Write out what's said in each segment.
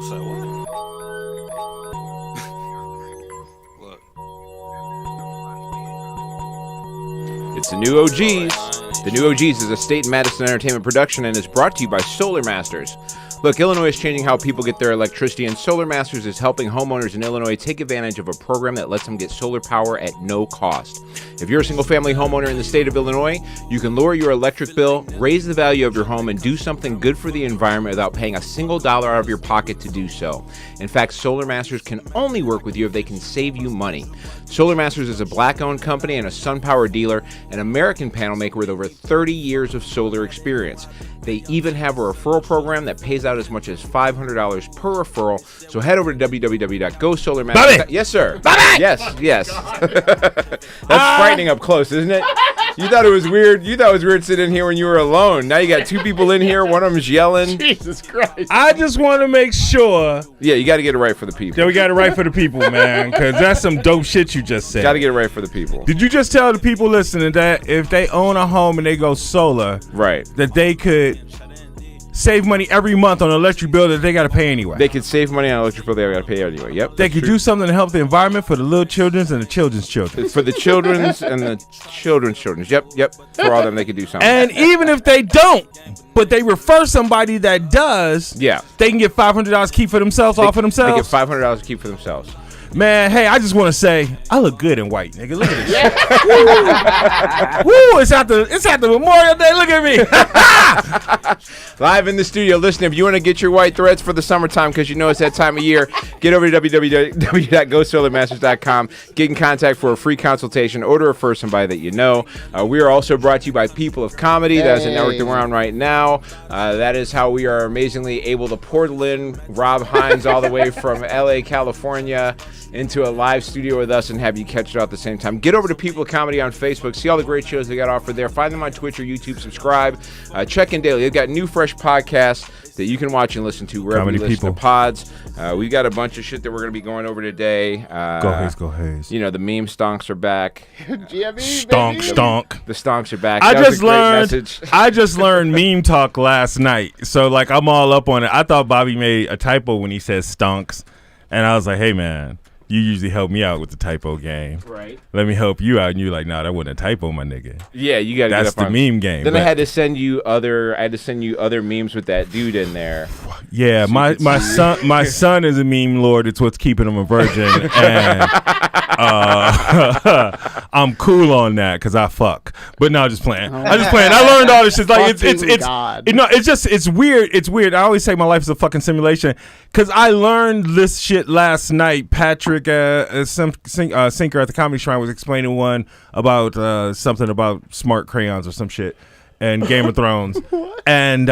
Say what? Look. It's the new OGs. The new OGs is a State Madison Entertainment production and is brought to you by Solar Masters. Look, Illinois is changing how people get their electricity, and Solar Masters is helping homeowners in Illinois take advantage of a program that lets them get solar power at no cost. If you're a single-family homeowner in the state of Illinois, you can lower your electric bill, raise the value of your home, and do something good for the environment without paying a single dollar out of your pocket to do so. In fact, Solar Masters can only work with you if they can save you money. Solar Masters is a black-owned company and a SunPower dealer, an American panel maker with over 30 years of solar experience. They even have a referral program that pays out as much as $500 per referral. So head over to www.gosolarmasters. Yes, sir. Bobby! Yes. That's frightening up close, isn't it? You thought it was weird. You thought it was weird sitting in here when you were alone. Now you got two people in here. One of them's yelling. Jesus Christ. I just want to make sure. Yeah, you got to get it right for the people. Yeah, we got it right for the people, man, because that's some dope shit you just said. Got to get it right for the people. Did you just tell the people listening that if they own a home and they go solar, right, that they could save money every month on an electric bill that they got to pay anyway? They could save money on electric bill they got to pay anyway. Yep. They could do something to help the environment for the little children's and the children's children. For the children's and the children's children's. Yep. For all of them, they could do something. And even if they don't, but they refer somebody that does, yeah, they can get $500 keep for themselves off of themselves. They get $500 keep for themselves. Man, hey, I just want to say I look good in white, nigga. Look at this. Woo, it's after Memorial Day. Look at me. Live in the studio. Listen, if you want to get your white threads for the summertime, because you know it's that time of year, get over to www.gosolarmasters.com. Get in contact for a free consultation. Or refer somebody that you know. We are also brought to you by People of Comedy. That is a network that we're on right now. That is how we are amazingly able to portal in Rob Hines all the way from L.A., California, into a live studio with us and have you catch it all at the same time. Get over to People of Comedy on Facebook. See all the great shows they got offered there. Find them on Twitch or YouTube. Subscribe. Check in daily. They've got new fresh podcasts that you can watch and listen to wherever you listen to pods. We got a bunch of shit that we're going to be going over today. Go Hayes. You know, the meme stonks are back. Stonk. The stonks are back. I just learned meme talk last night. So, like, I'm all up on it. I thought Bobby made a typo when he says stonks. And I was like, hey, man. You usually help me out with the typo game. Right. Let me help you out. And you're like, nah, that wasn't a typo, my nigga. Yeah, you got to get up on the meme game. Then I had to send you other memes with that dude in there. Yeah, so my son is a meme lord. It's what's keeping him a virgin. And I'm cool on that because I fuck. But no, just playing. I'm just playing. I learned all this shit. Like it's weird. It's weird. I always say my life is a fucking simulation because I learned this shit last night. Patrick, Sinker at the Comedy Shrine, was explaining one about something about smart crayons or some shit and Game of Thrones. And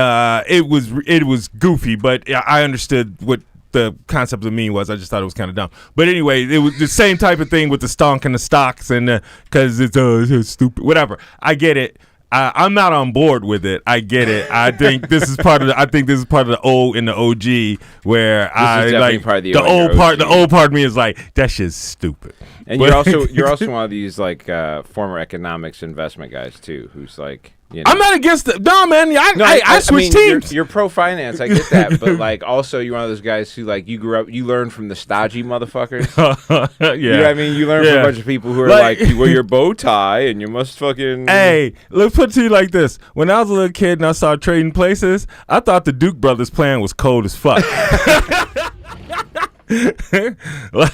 it was goofy, but I understood what the concept of the meme was. I just thought it was kind of dumb. But anyway, it was the same type of thing with the stonk and the stocks, and because it's stupid. Whatever. I get it. I'm not on board with it. I get it. I think this is part of the O in the OG where I like the old part. The old part of me is like that shit's stupid. And you're also one of these like former economics investment guys too, who's like. You know. I'm not against it. No, man. I switched teams. You're pro finance. I get that, but like also you're one of those guys who like you learned from the stodgy motherfuckers. Yeah. You know what I mean? You learn from a bunch of people who are like you wear your bow tie and you must fucking. Hey, let's put it to you like this: when I was a little kid and I started trading places, I thought the Duke brothers' plan was cold as fuck. Like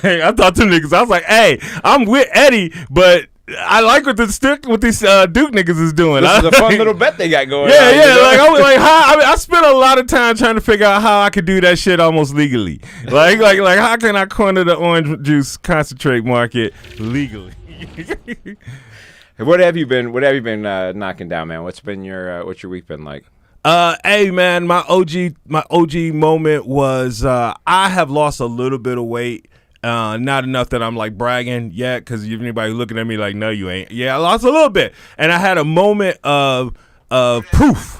I thought them niggas. I was like, hey, I'm with Eddie, but. I like what these Duke niggas is doing. This is a fun little bet they got going. Yeah, on, yeah. You know? Like I was like, I spent a lot of time trying to figure out how I could do that shit almost legally. Like how can I corner the orange juice concentrate market legally? What have you been knocking down, man? What's your week been like? Hey man, my OG moment was I have lost a little bit of weight. Not enough that I'm like bragging yet, because if anybody looking at me like, no, you ain't. Yeah, I lost a little bit, and I had a moment of proof.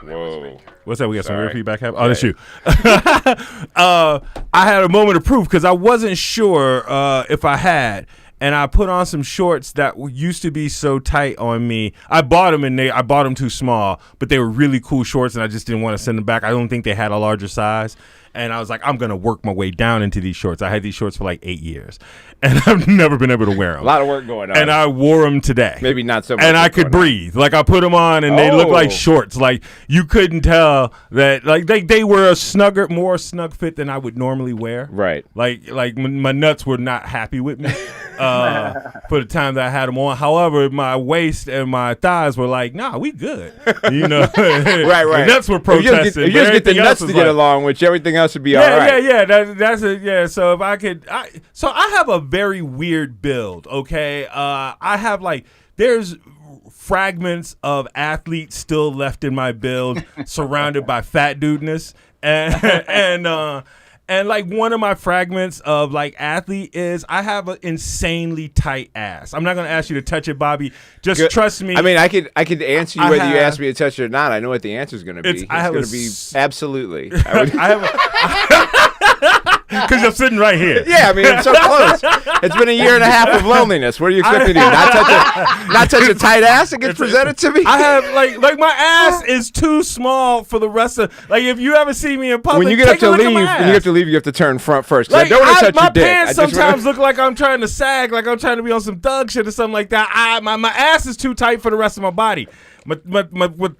Whoa. What's that? We got some real feedback. Oh, that's you. I had a moment of proof because I wasn't sure if I had, and I put on some shorts that used to be so tight on me. I bought them, and I bought them too small, but they were really cool shorts, and I just didn't want to send them back. I don't think they had a larger size. And I was like, I'm going to work my way down into these shorts. I had these shorts for like 8 years, and I've never been able to wear them. A lot of work going on. And I wore them today. Maybe not so much. And I could breathe. Like, I put them on, and they look like shorts. Like, you couldn't tell that, like, they were a more snug fit than I would normally wear. Right. Like my nuts were not happy with me for the time that I had them on. However, my waist and my thighs were like, nah, we good. You know? Right. The nuts were protesting. If you just get the nuts to get along, which everything else would be all right. Yeah. That's it. Yeah. So if I could, so I have a very weird build. Okay. I have there's fragments of athletes still left in my build, surrounded by fat dudeness, and like one of my fragments of like athlete is I have an insanely tight ass. I'm not gonna ask you to touch it, Bobby. Just trust me. I mean, I could answer you whether you ask me to touch it or not. I know what the answer is gonna be. It's gonna be absolutely. Because you're sitting right here. Yeah, I mean, it's so close. It's been a year and a half of loneliness. What do you expect me to do? Not touch a tight ass that gets presented to me? I have, like my ass is too small for the rest of, like, if you ever see me in public, when you have to leave, you have to turn front first. Like, I don't want to touch your dick. My pants sometimes look like I'm trying to sag, like I'm trying to be on some thug shit or something like that. My ass is too tight for the rest of my body. My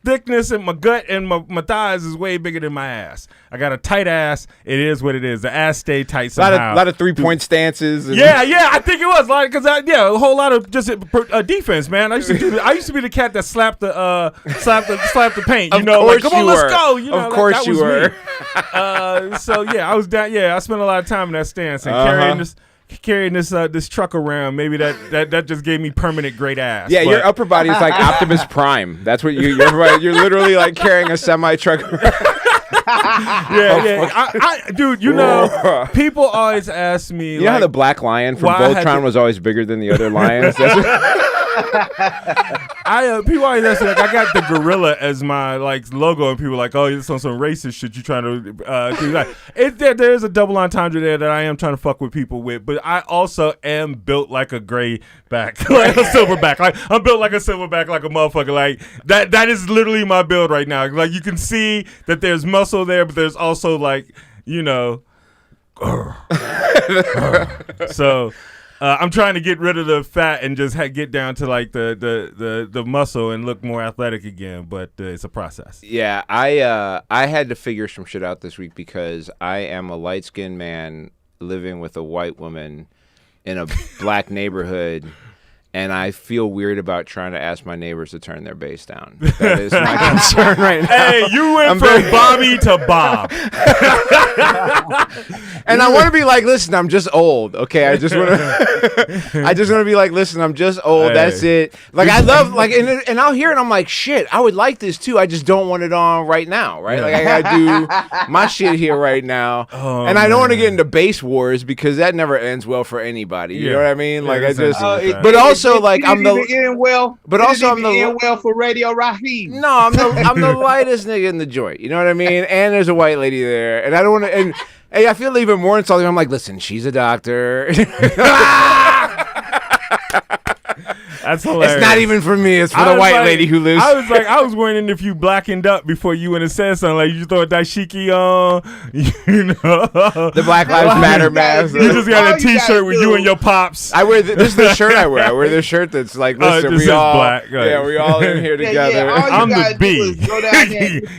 thickness and my gut and my thighs is way bigger than my ass. I got a tight ass. It is what it is. The ass stayed tight somehow. A lot of 3-point stances. Yeah. I think it was because a whole lot of just defense, man. I used to be the cat that slapped the paint. You know, like, come on, let's go. You know, of course you were. So yeah, I was down. Yeah, I spent a lot of time in that stance and carrying this truck around. Maybe that just gave me permanent great ass. Yeah, your upper body is like Optimus Prime. That's what you're literally like carrying a semi truck around. Dude, you know, people always ask me. You know how the black lion from Voltron was always bigger than the other lions? People always ask me, like, I got the gorilla as my logo, and people are like, oh, this on some racist shit you trying to do that. There's a double entendre there that I am trying to fuck with people with, but I also am built like a gray back, like a silverback. Like, I'm built like a silverback, like a motherfucker. Like that is literally my build right now. Like, you can see that there's muscle there, but there's also so. I'm trying to get rid of the fat and just get down to like the muscle and look more athletic again, but it's a process. Yeah, I had to figure some shit out this week because I am a light-skinned man living with a white woman in a black neighborhood, and I feel weird about trying to ask my neighbors to turn their bass down. That is my concern right now. Hey, you went from Bobby to Bob. And I want to be like, listen, I'm just old. Okay, I just want to be like, listen, I'm just old. Hey. That's it. Like, I love, like, and I'll hear it. I'm like, shit, I would like this too. I just don't want it on right now, right? Yeah. Like, I gotta do my shit here right now. Oh, and I don't want to get into bass wars because that never ends well for anybody. You know what I mean? Like, I just, but also like I'm the end well. But also I'm the end well for Radio Raheem. No, I'm the lightest nigga in the joint. You know what I mean? And there's a white lady there, and I don't want to. And hey, I feel even more insulting. I'm like, listen, she's a doctor. That's hilarious. It's not even for me. It's for the white lady who lives. I was wondering if you blackened up before you went and said something. Like, you throw a dashiki on, you know. The Black Lives Matter mask. You just got a T-shirt with you and your pops. I wear this is the shirt I wear. I wear this shirt that's like, listen, we all black. Yeah, we all in here together. I'm the B.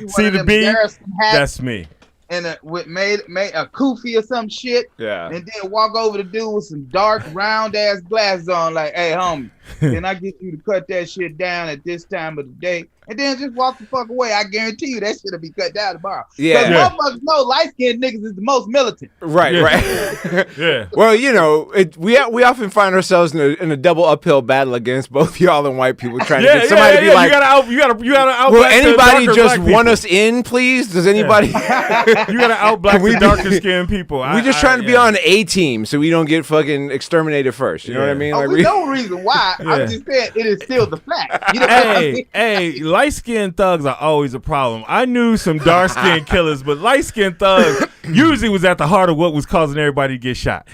See the B? That's me. And made a kufi or some shit. Yeah. And then walk over to dude with some dark round ass glasses on, like, hey, homie, can I get you to cut that shit down at this time of the day? And then just walk the fuck away. I guarantee you that shit'll be cut down tomorrow. Yeah. Because motherfuckers know light-skinned niggas is the most militant. Right, right. Yeah. Well, you know, we often find ourselves in a double uphill battle against both y'all and white people trying to get somebody to be like, you gotta out. Will anybody just want us in, please? Does anybody? You gotta outblack the darker skinned people. We're just trying to be on A team so we don't get fucking exterminated first. You know what I mean? Like, we know reason why. I'm just saying it is still the fact. You know what I mean? Hey, light-skinned thugs are always a problem. I knew some dark-skinned killers, but light-skinned thugs usually was at the heart of what was causing everybody to get shot.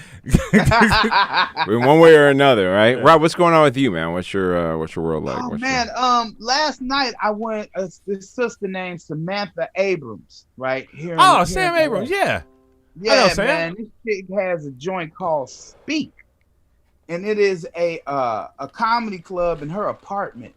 In one way or another, right? Yeah. Rob, what's going on with you, man? What's your world like? Last night I went this sister named Samantha Abrams, right here. Sam Abrams, yeah. Yeah, man. This chick has a joint called Speak, and it is a comedy club in her apartment.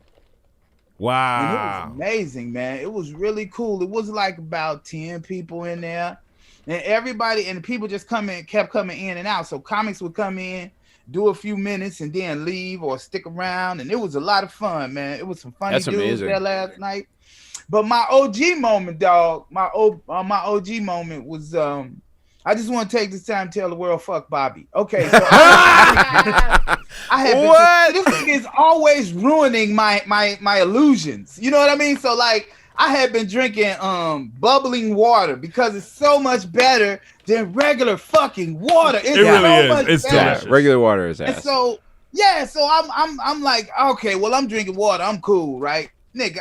Wow. And it was amazing, man. It was really cool. It was like about 10 people in there. And people just kept coming in and out. So comics would come in, do a few minutes, and then leave or stick around. And it was a lot of fun, man. It was some funny dudes there last night. But my OG moment, dog, my OG moment was I just want to take this time to tell the world, fuck Bobby. Okay, so I have this thing is always ruining my illusions. You know what I mean? So like, I have been drinking bubbling water because it's so much better than regular fucking water. It really is. It's delicious. Regular water is ass. And so I'm like, okay, well, I'm drinking water. I'm cool, right? Nigga,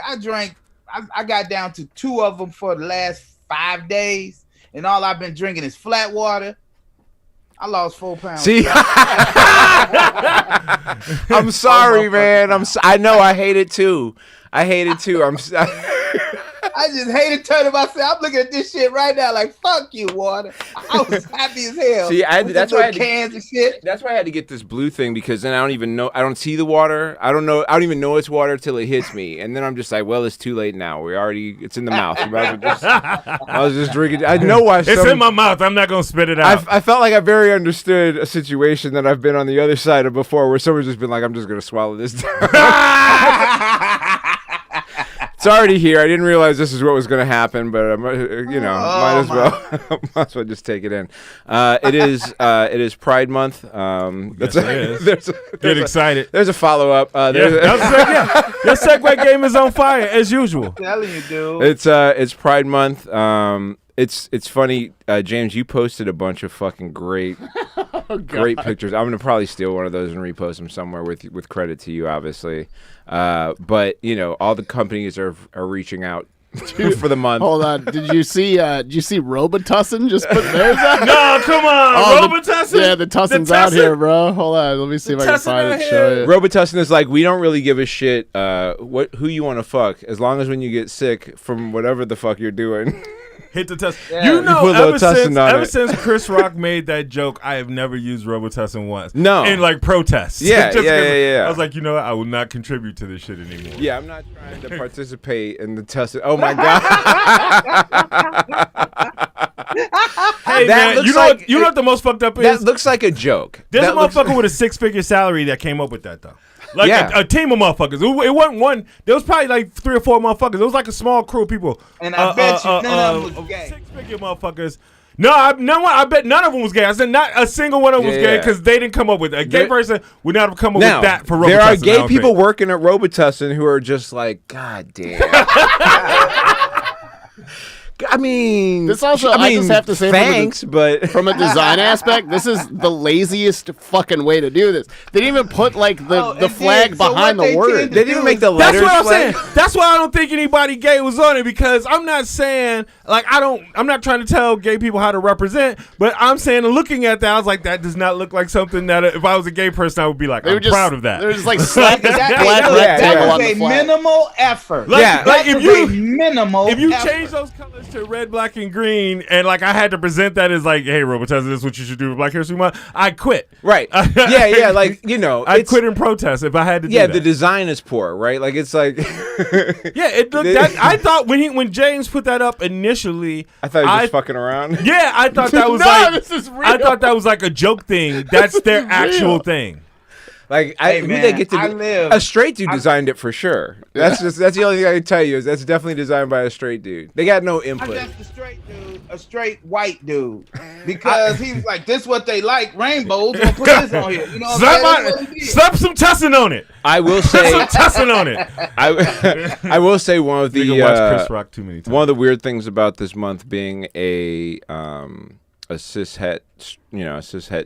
I got down to 2 of them for the last 5 days, and all I've been drinking is flat water. I lost 4 pounds. See, I'm sorry, man. I know I hate it too. I just hated turning myself. I'm looking at this shit right now like, fuck you, water. I was happy as hell. See, that's why I had cans and shit. That's why I had to get this blue thing, because then I don't even know. I don't see the water. I don't even know it's water till it hits me, and then I'm just like, well, it's too late now. It's in the mouth. I was just drinking. I know why. It's in my mouth. I'm not gonna spit it out. I felt like I very understood a situation that I've been on the other side of before, where someone's just been like, I'm just gonna swallow this down. It's already here. I didn't realize this is what was going to happen, but might as well just take it in. It is Pride Month. Yes, it is. Get excited. There's a follow up. Your segue game is on fire as usual. I'm telling you, dude. It's Pride Month. It's funny, James. You posted a bunch of fucking great pictures. I'm gonna probably steal one of those and repost them somewhere with credit to you, obviously. But all the companies are reaching out for the month. Hold on, did you see Robitussin just put theirs out? No, come on, Robitussin. The Tussin's out here, bro. Hold on, let me see if I can find it. Show you. Robitussin is like, we don't really give a shit who you want to fuck, as long as when you get sick from whatever the fuck you're doing. Hit the test. Yeah. Ever since Chris Rock made that joke, I have never used Robitussin once. No. In like protests. Yeah. I was like, what? I will not contribute to this shit anymore. Yeah, I'm not trying to participate in the testing. Oh my god. Hey man, you know what the most fucked up is? That looks like a joke. There's a motherfucker with a 6-figure salary that came up with that though. Like a team of motherfuckers. It wasn't one. There was probably like 3 or 4 motherfuckers. It was like a small crew of people. And I bet you none of them was gay. 6-figure motherfuckers. No, I bet none of them was gay. I said not a single one of them was gay because they didn't come up with it. A gay person would not have come up with that for Robitussin. There are gay people working at Robitussin who are just like, God damn. I mean, this also, I just have to say, thanks, but from a design aspect, this is the laziest fucking way to do this. They didn't even put like the flag behind the word. They didn't even make the letters. That's what I'm saying. That's why I don't think anybody gay was on it, because I'm not saying I'm not trying to tell gay people how to represent, but I'm saying looking at that, I was like, that does not look like something that if I was a gay person, I would be like, I'm proud of that. They're just like slap this black rectangle on the flag. Minimal effort. If you change those colors to red, black, and green, and like I had to present that as like, hey, Robitussin, this is what you should do with Black History Month, I quit. Right. Yeah, like, I'd quit in protest if I had to do that. Yeah, the design is poor, right? Like, it's like it looked I thought when James put that up initially, I thought he was just fucking around. Yeah, I thought that was this is real. I thought that was like a joke thing. That's their actual thing. Like, who they get to a straight dude designed it for sure. That's the only thing I can tell you is that's definitely designed by a straight dude. They got no input. Just a straight dude, a straight white dude, because he was like, "This what they like, rainbows. We'll put this on here." You know, slap some tussin on it. I will say some tussin on it. I will say one of the watch Chris Rock too many times. One of the weird things about this month being a cis het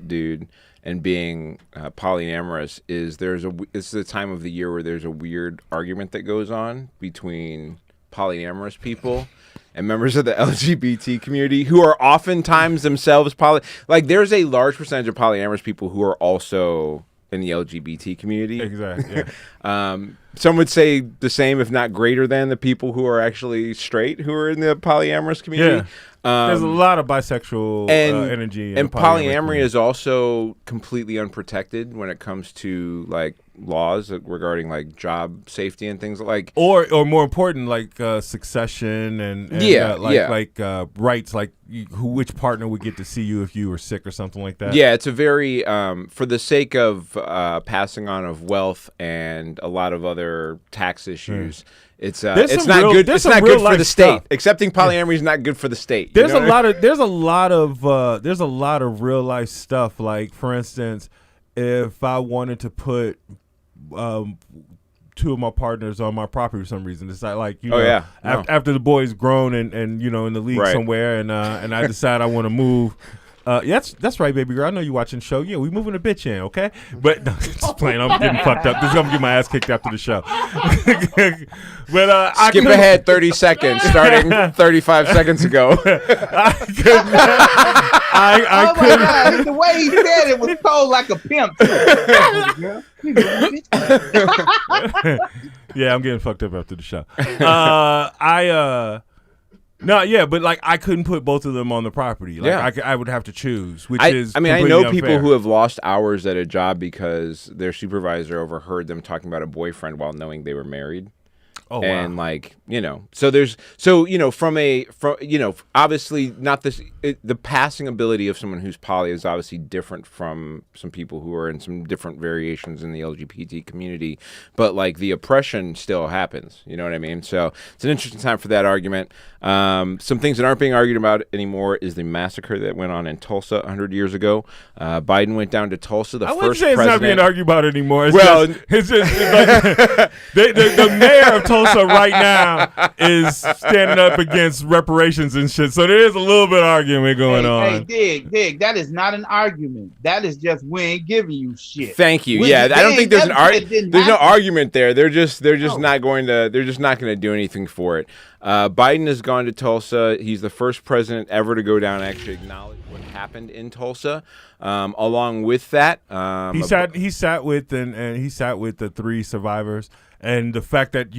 dude. and being polyamorous is it's the time of the year where there's a weird argument that goes on between polyamorous people and members of the LGBT community who are oftentimes themselves like there's a large percentage of polyamorous people who are also in the LGBT community. Exactly. Yeah. Some would say the same, if not greater than, the people who are actually straight who are in the polyamorous community. Yeah. There's a lot of bisexual energy. And polyamory is also completely unprotected when it comes to like laws regarding like job safety and things like. Or more important, like succession and rights, like which partner would get to see you if you were sick or something like that. Yeah, it's a very for the sake of passing on of wealth and a lot of other tax issues. It's not good. It's not good for the state. Accepting polyamory is not good for the state. There's a lot of real life stuff. Like for instance, if I wanted to put two of my partners on my property for some reason, it's like after the boy's grown and in the league somewhere, and I decide I want to move. That's right, baby girl. I know you watching the show. Yeah, we moving a bitch in, okay? But no, just playing. I'm getting fucked up. This is gonna get my ass kicked after the show. But skip ahead 30 seconds, starting 35 seconds ago. I couldn't. The way he said it was told like a pimp. Yeah, I'm getting fucked up after the show. No, yeah, but like I couldn't put both of them on the property. Like I would have to choose, which is I know unfair. people who have lost hours at a job because their supervisor overheard them talking about a boyfriend while knowing they were married. Oh, and wow. like, obviously not this, the passing ability of someone who's poly is obviously different from some people who are in some different variations in the LGBT community, but like the oppression still happens, you know what I mean? So it's an interesting time for that argument. Some things that aren't being argued about anymore is the massacre that went on in Tulsa 100 years ago. Biden went down to Tulsa, the I first wouldn't say president. it's not being argued about anymore. It's well, just like, the mayor of Tulsa right now is standing up against reparations and shit. So there is a little bit of argument going on. Hey, Dig, that is not an argument. That is just we ain't giving you shit. Thank you. I don't think there's there's no argument there. They're just not going to do anything for it. Biden has gone to Tulsa. He's the first president ever to go down and actually acknowledge what happened in Tulsa. Along with that, he sat with the three survivors. And the fact that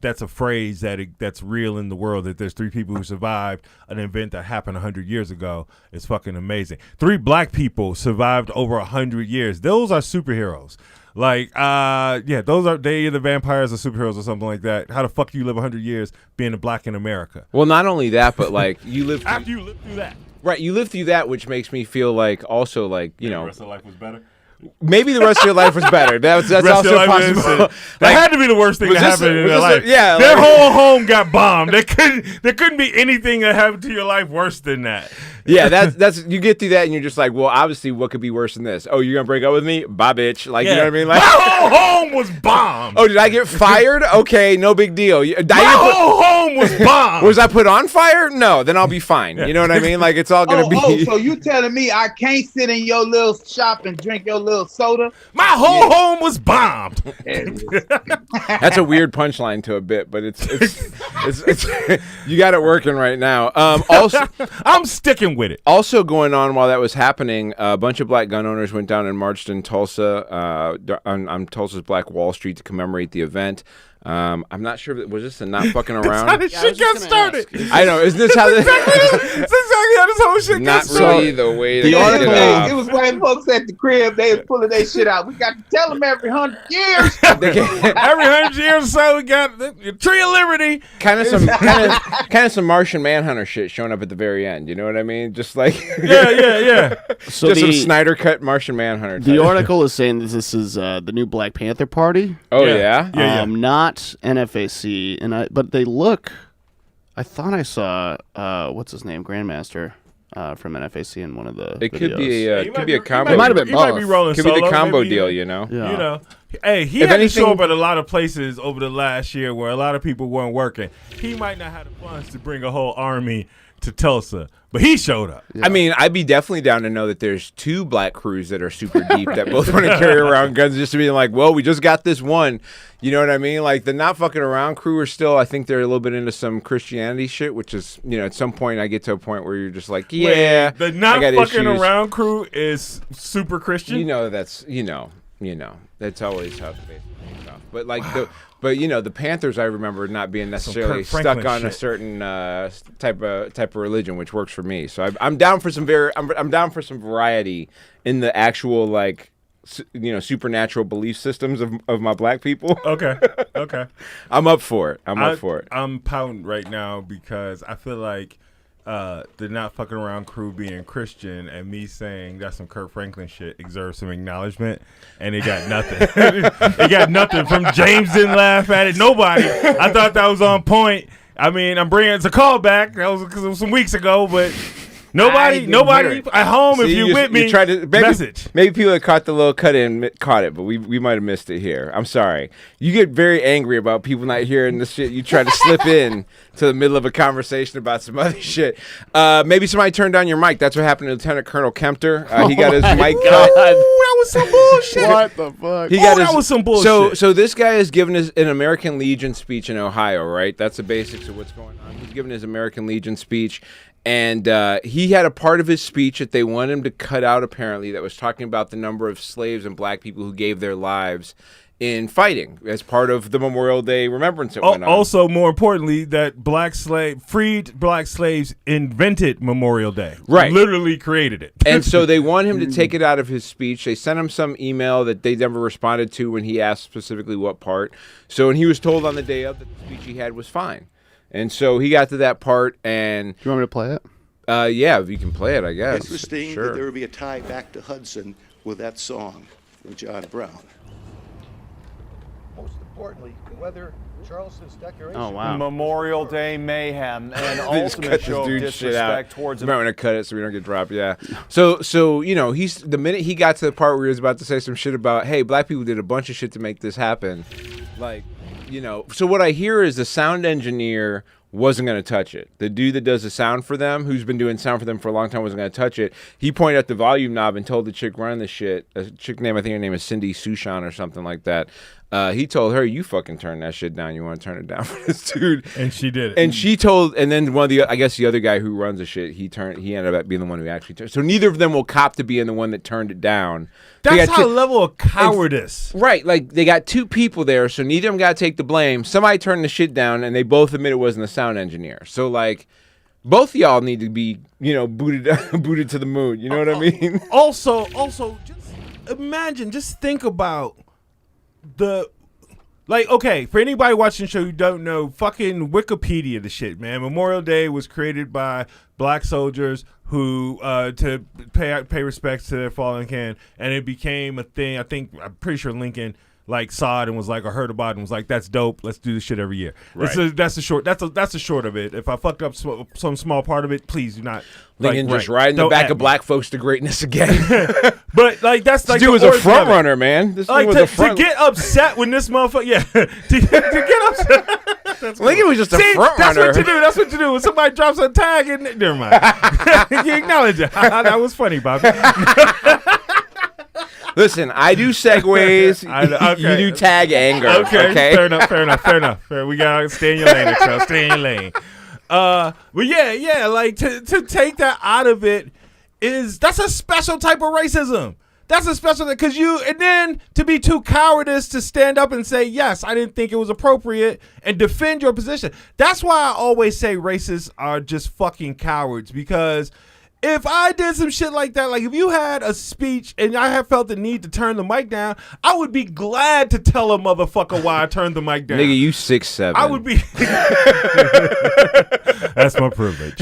that's a phrase that's real in the world, that there's three people who survived an event that happened 100 years ago is fucking amazing. 3 black people survived over 100 years. Those are superheroes. Like, they either vampires or superheroes or something like that. How the fuck do you live 100 years being a black in America? Well, not only that, but like you live after you live through that. Right, you live through that, which makes me feel like also like, the rest of life was better. Maybe the rest of your life was better. That's also possible. That had to be the worst thing that happened in their life. Their whole home got bombed. There couldn't be anything that happened to your life worse than that. Yeah, that's you get through that and you're just like, well, obviously, what could be worse than this? Oh, you're gonna break up with me? Bye, bitch. Like, you know what I mean? Like, my whole home was bombed. Oh, did I get fired? Okay, no big deal. My whole home was bombed. Was I put on fire? No, then I'll be fine. You know what I mean? Like, it's all gonna be. Oh, so you telling me I can't sit in your little shop and drink your little soda? My whole home was bombed. That's a weird punchline to a bit, but it's you got it working right now. Also, I'm sticking with it. Also going on while that was happening, a bunch of black gun owners went down and marched in Tulsa on Tulsa's Black Wall Street to commemorate the event. I'm not sure if was this a not fucking around. That's how this shit got started. I know. Isn't this how this? That's exactly how this whole shit got started. Not really the way to get it off. It was white folks at the crib. They was pulling their shit out. We got to tell them every 100 years. Every 100 years or so, we got the Tree of Liberty. Kind of some Martian Manhunter shit showing up at the very end. You know what I mean? Just like yeah. So just some Snyder cut Martian Manhunter. The article is saying that this is the new Black Panther Party. Oh yeah. Not NFAC, but they look. I thought I saw what's his name, Grandmaster, from NFAC in one of the. It videos. could be a combo. It might have been both. He might be rolling could solo, be the combo maybe, deal, you know. Yeah. You know, hey, he had to show up at a lot of places over the last year where a lot of people weren't working. He might not have the funds to bring a whole army to Tulsa, but he showed up. I mean, I'd be definitely down to know that there's 2 black crews that are super deep that both want to carry around guns, just to be like, well, we just got this one. You know what I mean? Like the not fucking around crew are still, I think they're a little bit into some Christianity shit, which is, at some point I get to a point where you're just like, yeah. Wait, the not fucking around crew is super Christian. That's that's always tough. But like the Panthers, I remember not being necessarily stuck on a certain type of religion, which works for me. So I'm down for some I'm down for some variety in the actual like supernatural belief systems of my black people. Okay. I'm up for it. Up for it. I'm pouting right now because I feel like the not fucking around crew being Christian and me saying that's some Kurt Franklin shit deserves some acknowledgement, and it got nothing. It got nothing from James. Didn't laugh at it. Nobody. I thought that was on point. I mean, I'm bringing it's a callback. That was because it was some weeks ago, but. Nobody at home. See, if you're with me, tried to, message. Maybe people that caught the little cut in caught it, but we might have missed it here. I'm sorry. You get very angry about people not hearing the shit you try to slip in to the middle of a conversation about some other shit. Maybe somebody turned on your mic. That's what happened to Lieutenant Colonel Kempter. He got his mic cut. That was some bullshit. What the fuck? That was some bullshit. So this guy is giving an American Legion speech in Ohio, right? That's the basics of what's going on. He's giving his American Legion speech. And he had a part of his speech that they wanted him to cut out, apparently, that was talking about the number of slaves and black people who gave their lives in fighting as part of the Memorial Day remembrance that went on. Also, more importantly, that freed black slaves invented Memorial Day. Right. Literally created it. And so they want him to take it out of his speech. They sent him some email that they never responded to when he asked specifically what part. So when he was told on the day of that the speech he had was fine. And so he got to that part, and... Do you want me to play it? Yeah, if you can play it, I guess. Interesting that there would be a tie back to Hudson with that song from John Brown. Most importantly, whether Charleston's declaration... Oh, wow. Memorial Day mayhem and ultimate show of disrespect towards... I'm going to cut it so we don't get dropped, yeah. So he's the minute he got to the part where he was about to say some shit about, hey, black people did a bunch of shit to make this happen, like... so what I hear is the sound engineer wasn't going to touch it. The dude that does the sound for them, who's been doing sound for them for a long time, wasn't going to touch it. He pointed at the volume knob and told the chick running the shit, a chick name, I think her name is Cindy Sushan or something like that. He told her, you fucking turn that shit down. You want to turn it down for this dude. And she did it. And she told, and then one of the, I guess the other guy who runs the shit, he ended up being the one who actually turned. So neither of them will cop to being the one that turned it down. That's how level of cowardice. Right. Like they got 2 people there, so neither of them got to take the blame. Somebody turned the shit down and they both admit it wasn't the sound engineer. So like both of y'all need to be, booted to the moon. You know what I mean? Also, just imagine, just think about okay, for anybody watching the show who don't know, fucking Wikipedia the shit, man. Memorial Day was created by black soldiers who to pay respects to their fallen kin, and it became a thing. I'm pretty sure Lincoln saw it and was like, or heard about it and was like, that's dope. Let's do this shit every year. Right. That's the short of it. If I fucked up some small part of it, please do not. Lincoln just riding the back of black folks to greatness again. But that's like this dude was a front runner, man. This dude was a front. To get upset when this motherfucker, yeah, to get upset. Lincoln was just a front runner. That's what you do. When somebody drops a tag, and never mind. You acknowledge it. That was funny, Bobby. Listen, I do segues. Okay. You do tag anger. Okay. Fair enough. We gotta stay in your lane, Excel. Stay in your lane. But yeah, like to take that out of it that's a special type of racism. That's a special thing, and then to be too cowardice to stand up and say, yes, I didn't think it was appropriate and defend your position. That's why I always say racists are just fucking cowards, because if I did some shit like that, like if you had a speech and I had felt the need to turn the mic down, I would be glad to tell a motherfucker why I turned the mic down. Nigga, you 6'7". I would be. That's my privilege.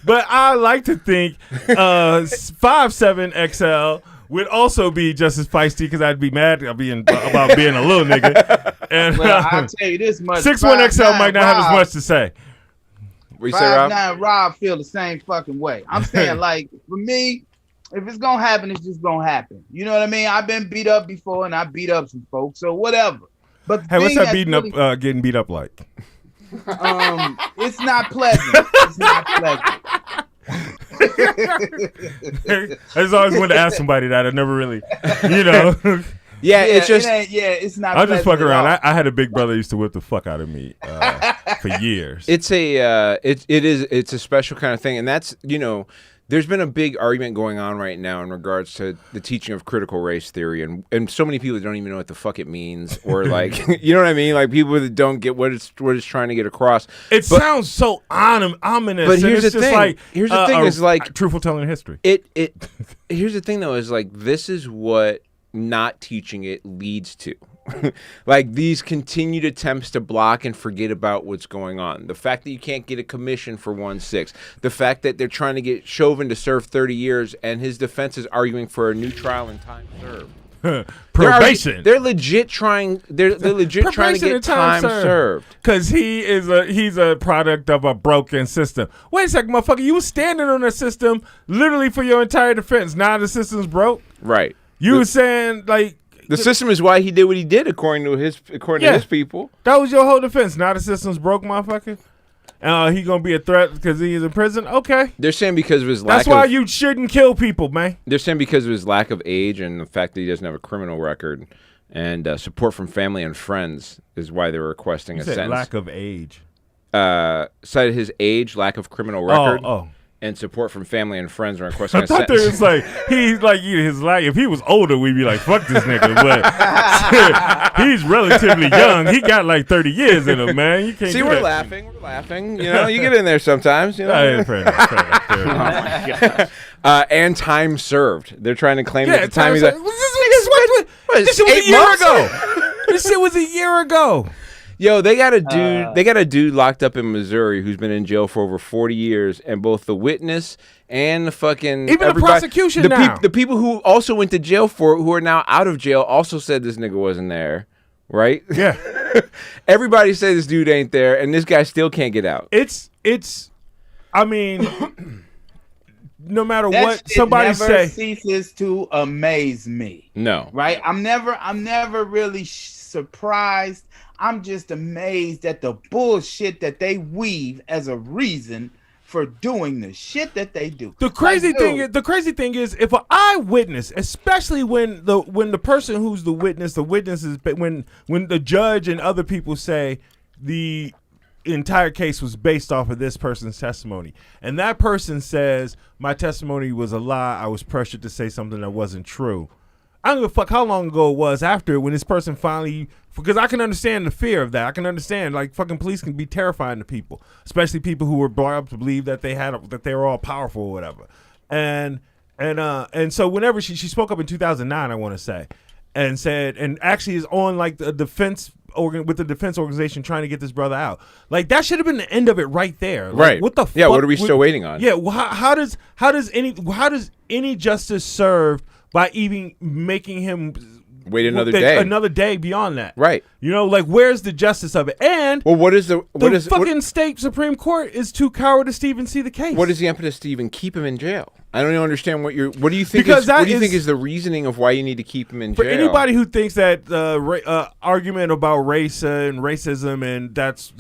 But I like to think 5'7" XL would also be just as feisty, because I'd be mad about being a little nigga. And I'll tell you this much: 6'1" XL might not have as much to say. What you say, Rob? 5'9" Rob feel the same fucking way. I'm saying, like, for me, if it's gonna happen, it's just gonna happen. You know what I mean? I've been beat up before, and I beat up some folks, so whatever. But hey, what's that getting beat up like? It's not pleasant. It's not pleasant. I just always wanted to ask somebody that. I never really, Yeah, it's just it's not. I just fuck around. I had a big brother who used to whip the fuck out of me for years. It's a special kind of thing, and that's there's been a big argument going on right now in regards to the teaching of critical race theory, and so many people don't even know what the fuck it means, or like you know what I mean, like people that don't get what it's trying to get across. Sounds so ominous. But here's the thing. Here's the thing is like truthful telling history. Here's the thing though is like this is what not teaching it leads to. Like these continued attempts to block and forget about what's going on. The fact that you can't get a commission for 1-6. The fact that they're trying to get Chauvin to serve 30 years and his defense is arguing for a new trial and time served. Probation. They're legit trying. They're legit trying to get time served. Because he's a product of a broken system. Wait a second, motherfucker. You were standing on a system literally for your entire defense. Now the system's broke. Right. You were saying like. The system is why he did what he did, according to his people. That was your whole defense. Now the system's broke, motherfucker. He gonna be a threat because he's in prison. Okay. They're saying because of his lack. That's why you shouldn't kill people, man. They're saying because of his lack of age and the fact that he doesn't have a criminal record and support from family and friends is why they're requesting a sentence. Lack of age. Cited his age, lack of criminal record. Oh. And support from family and friends are requesting a sentence. I thought his like if he was older, we'd be like, fuck this nigga. But he's relatively young. He got like 30 years in him, man. You can't see. We're laughing. You know, you get in there sometimes. You know. Fair enough. Oh my god. And time served. They're trying to claim that the time he's like. This shit was a year ago. This shit was a year ago. Yo, they got a dude. They got a dude locked up in Missouri who's been in jail for over 40 years, and both the witness and the fucking the prosecution the people who also went to jail for it, who are now out of jail, also said this nigga wasn't there, right? Yeah. Everybody said this dude ain't there, and this guy still can't get out. I mean, no matter that what somebody never say, ceases to amaze me. No, right? I'm never really surprised. I'm just amazed at the bullshit that they weave as a reason for doing the shit that they do. The crazy thing is, if an eyewitness, especially when the person who's the witness is when the judge and other people say the entire case was based off of this person's testimony, and that person says my testimony was a lie, I was pressured to say something that wasn't true. I don't give a fuck how long ago it was after when this person finally, because I can understand the fear of that. I can understand, like, fucking police can be terrifying to people, especially people who were brought up to believe that they were all powerful or whatever. And so whenever she spoke up in 2009, I want to say, and said, and actually is on like the defense with the defense organization trying to get this brother out. Like that should have been the end of it right there. Like, right. What the fuck? Yeah. What are we still waiting on? Yeah. Well, how does any justice served by even making him wait another day beyond that? Right. You know, like where's the justice of it? And well, the state Supreme Court is too cowardice to even see the case. What is the impetus to even keep him in jail? I don't even understand what do you think is the reasoning of why you need to keep him in jail? For anybody who thinks that argument about race and racism and that's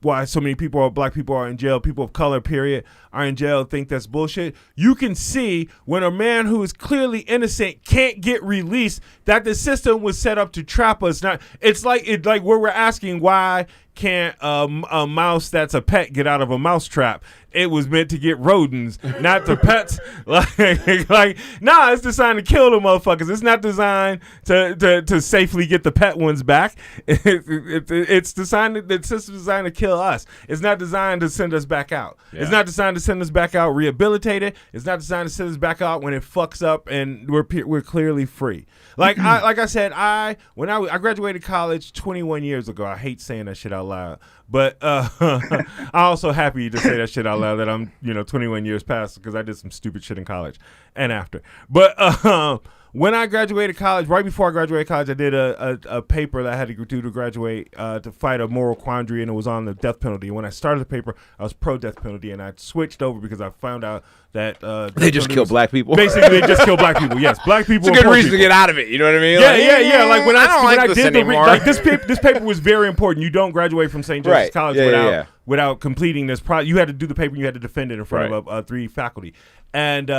why so many black people are in jail, people of color, period, are in jail, think that's bullshit. You can see when a man who is clearly innocent can't get released, that the system was set up to trap us. Not it's like where we're asking why can't a mouse that's a pet get out of a mouse trap? It was meant to get rodents, not the pets. It's designed to kill the motherfuckers. It's not designed to safely get the pet ones back. It's designed. The system's designed to kill us. It's not designed to send us back out. Yeah. It's not designed to send us back out rehabilitated. It's not designed to send us back out when it fucks up and we're clearly free. Like I said, when I graduated college 21 years ago. I hate saying that shit out loud, but I'm also happy to say that shit out loud that I'm 21 years past because I did some stupid shit in college and after. But when I graduated college, right before I graduated college, I did a paper that I had to do to graduate to fight a moral quandary, and it was on the death penalty. When I started the paper, I was pro-death penalty, and I switched over because I found out that they just kill black people. Basically, they just kill black people. Yes, black people. It's a good reason to get out of it. You know what I mean? Yeah. Like when I did this paper was very important. You don't graduate from St. Joseph's College without completing this project. You had to do the paper. And you had to defend it in front of 3 faculty, and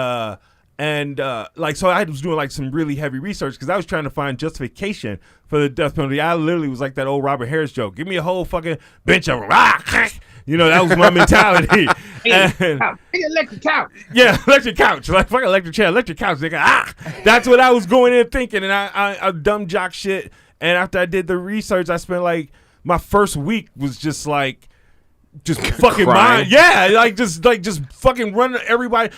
like, so I was doing like some really heavy research because I was trying to find justification for the death penalty. I literally was like that old Robert Harris joke. Give me a whole fucking bench of rock. You know, that was my mentality. Electric couch. Yeah, electric couch. Like fucking electric chair, electric couch, nigga. That's what I was going in thinking. And I dumb jock shit. And after I did the research, I spent like my first week was just fucking mind. Yeah, like just fucking running everybody.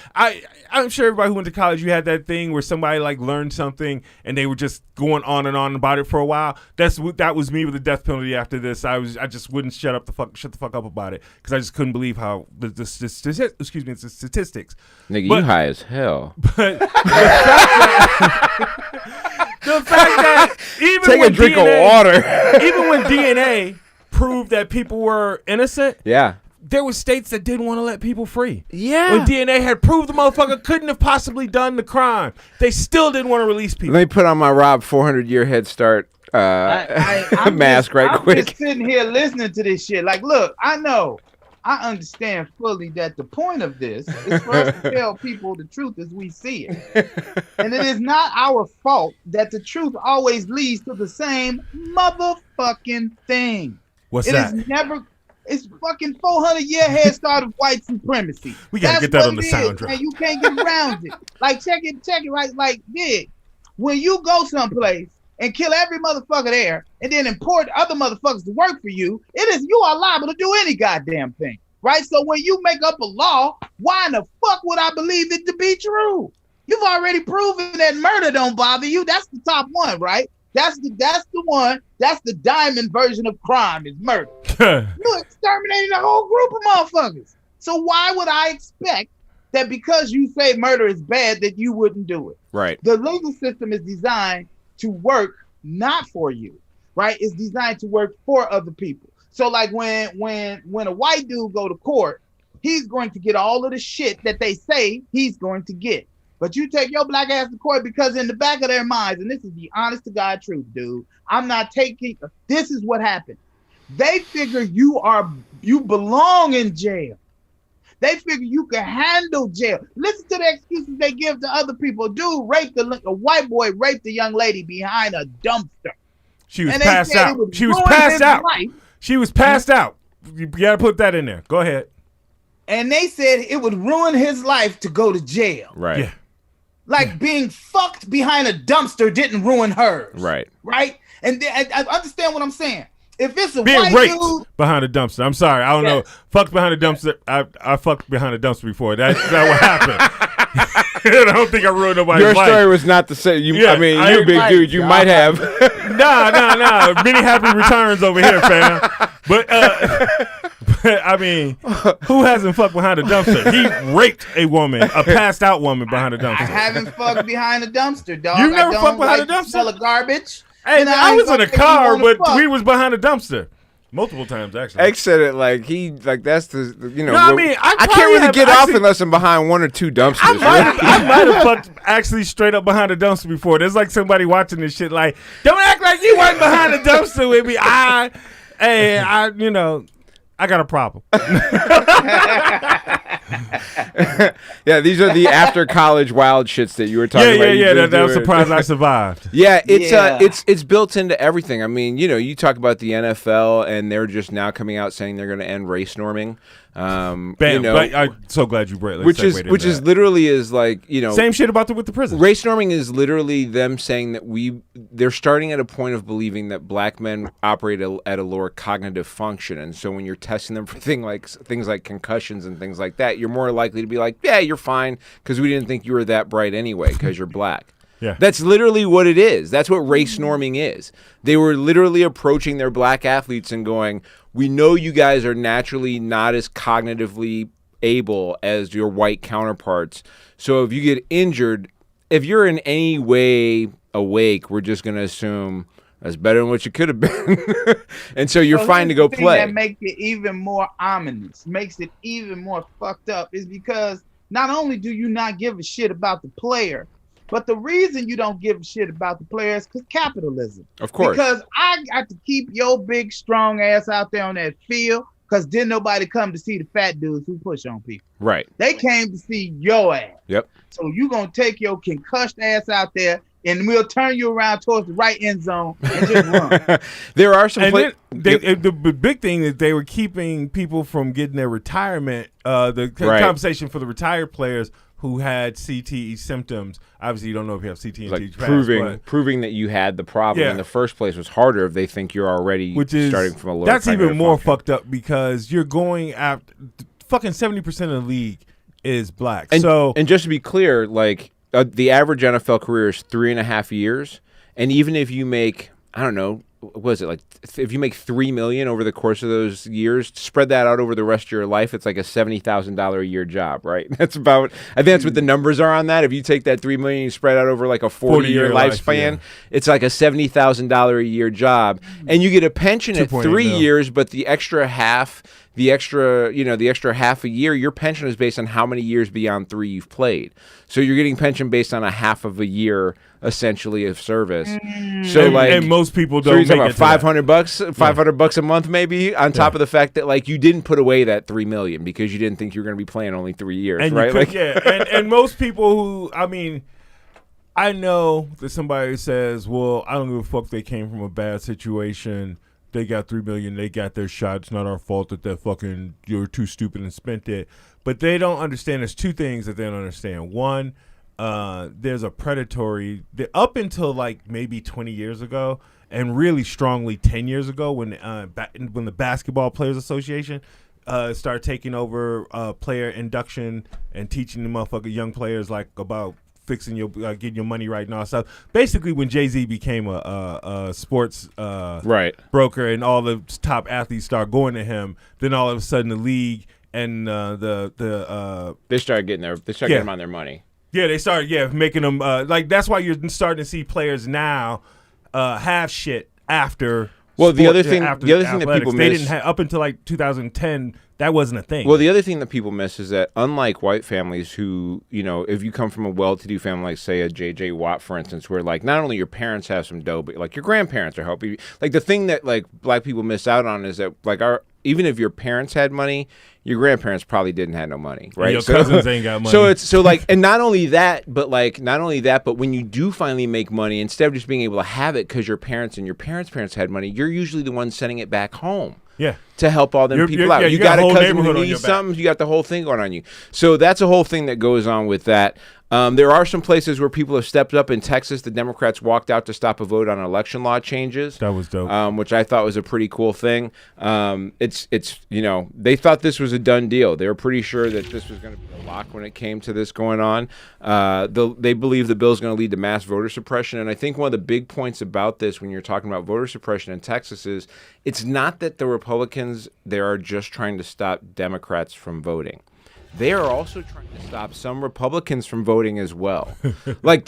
I'm sure everybody who went to college, you had that thing where somebody like learned something and they were just going on and on about it for a while. That was me with the death penalty after this. I just wouldn't shut the fuck up about it because I just couldn't believe how the statistics. Nigga, you high as hell. But the fact that even take a drink of water. Even when DNA proved that people were innocent. Yeah. There were states that didn't want to let people free. Yeah. When DNA had proved the motherfucker couldn't have possibly done the crime, they still didn't want to release people. Let me put on my Rob 400-year head start mask quick. I'm just sitting here listening to this shit. Like, look, I understand fully that the point of this is for us to tell people the truth as we see it. And it is not our fault that the truth always leads to the same motherfucking thing. What's that? It's fucking 400-year head start of white supremacy. We gotta get that on the soundtrack. And you can't get around it. Like, check it, right? Like, when you go someplace and kill every motherfucker there and then import other motherfuckers to work for you, you are liable to do any goddamn thing, right? So when you make up a law, why in the fuck would I believe it to be true? You've already proven that murder don't bother you. That's the top one, right? That's the one. That's the diamond version of crime is murder. You exterminated a whole group of motherfuckers. So why would I expect that because you say murder is bad that you wouldn't do it? Right. The legal system is designed to work not for you, right? It's designed to work for other people. So like when a white dude go to court, he's going to get all of the shit that they say he's going to get. But you take your black ass to court because in the back of their minds, and this is the honest to God truth, dude, this is what happened. They figure you belong in jail. They figure you can handle jail. Listen to the excuses they give to other people. Dude a white boy raped a young lady behind a dumpster. She was passed out. She was passed out. She was passed out. You gotta put that in there. Go ahead. And they said it would ruin his life to go to jail. Right. Yeah. Like being fucked behind a dumpster didn't ruin hers. Right. Right? And I understand what I'm saying. If it's a being white raped dude behind a dumpster. I'm sorry. I don't know. Fucked behind a dumpster. I fucked behind a dumpster before. That's not what happened. I don't think I ruined nobody's life. Your story was not the same. You big dude. You might have. Nah. Many happy returns over here, fam. But I mean, who hasn't fucked behind a dumpster? He raped a woman, a passed out woman behind a dumpster. I haven't fucked behind a dumpster, dog. You never fucked behind a dumpster? Smell of garbage. Hey, I was in a car, but we was behind a dumpster. Multiple times, actually. X said it like that's the No, I mean, I can't really get off unless I'm behind one or two dumpsters. I might have fucked actually straight up behind a dumpster before. There's like somebody watching this shit like, don't act like you weren't behind a dumpster with me. I got a problem. Yeah, these are the after college wild shits that you were talking about. Yeah. That was surprised I survived. Yeah, it's built into everything. I mean, you talk about the NFL, and they're just now coming out saying they're going to end race norming. Bam! But I'm so glad you brought. Which is literally is like same shit with the prison. Race norming is literally them saying that they're starting at a point of believing that black men operate at a lower cognitive function, and so when you're testing them for things like concussions and things like that, you're more likely to be like, yeah, you're fine because we didn't think you were that bright anyway because you're black. Yeah. That's literally what it is. That's what race norming is. They were literally approaching their black athletes and going, we know you guys are naturally not as cognitively able as your white counterparts. So if you get injured if you're in any way awake, we're just gonna assume that's better than what you could have been, and so you're fine to go play. That makes it even more ominous, makes it even more fucked up, is because not only do you not give a shit about the player, but the reason you don't give a shit about the player is because capitalism. Of course. Because I got to keep your big strong ass out there on that field. Because didn't nobody come to see the fat dudes who push on people. Right. They came to see your ass. Yep. So you going to take your concussed ass out there, and we'll turn you around towards the right end zone and just run. There are some the big thing is they were keeping people from getting their retirement, the compensation for the retired players who had CTE symptoms. Obviously, you don't know if you have CTE. Like proving that you had the problem in the first place was harder if they think you're already starting from a lower. That's even more fucked up because you're going after fucking 70% of the league is black. And just to be clear, like the average NFL career is 3.5 years, and even if you make, I don't know, what is it, like if you make $3 million over the course of those years, spread that out over the rest of your life, it's like a $70,000 a year job, right? That's about, I think that's what the numbers are on that. If you take that $3 million, you spread out over like a 40-year lifespan, it's like a $70,000 a year job, and you get a pension at 3 years, but the extra half a year, your pension is based on how many years beyond 3 you've played. So you're getting pension based on a half of a year, essentially, of service. So and most people don't. So you're talking about $500 a month, maybe, on top of the fact that like you didn't put away that $3 million because you didn't think you were going to be playing only 3 years, and right? And most people who, I mean, I know that somebody says, "Well, I don't give a fuck. They came from a bad situation. They got $3 million. They got their shot. It's not our fault that you're too stupid and spent it." But they don't understand. There's two things that they don't understand. One, there's a predatory. Up until like maybe 20 years ago, and really strongly 10 years ago, when the Basketball Players Association started taking over player induction and teaching the motherfucking young players like about fixing your getting your money right and all stuff. Basically, when Jay-Z became a sports broker and all the top athletes started going to him, then all of a sudden the league and they started getting them on their money. Yeah, they started making them like that's why you're starting to see players now have shit after. Well, the other thing that people miss, they didn't have up until like 2010. That wasn't a thing. Well, the other thing that people miss is that unlike white families who, if you come from a well-to-do family, like say a J.J. Watt, for instance, where like not only your parents have some dough, but like your grandparents are helping you. Like the thing that like black people miss out on is that like even if your parents had money, your grandparents probably didn't have no money, right? And your cousins ain't got money. So it's and not only that, but when you do finally make money, instead of just being able to have it because your parents and your parents had money, you're usually the one sending it back home. Yeah. To help all them people out. You got a cousin who needs something, you got the whole thing going on you. So that's a whole thing that goes on with that. There are some places where people have stepped up. In Texas, the Democrats walked out to stop a vote on election law changes. That was dope. Which I thought was a pretty cool thing. It's they thought this was a done deal. They were pretty sure that this was going to be a lock when it came to this going on. They believe the bill is going to lead to mass voter suppression. And I think one of the big points about this when you're talking about voter suppression in Texas is it's not that the Republicans there are just trying to stop Democrats from voting. They are also trying to stop some Republicans from voting as well. Like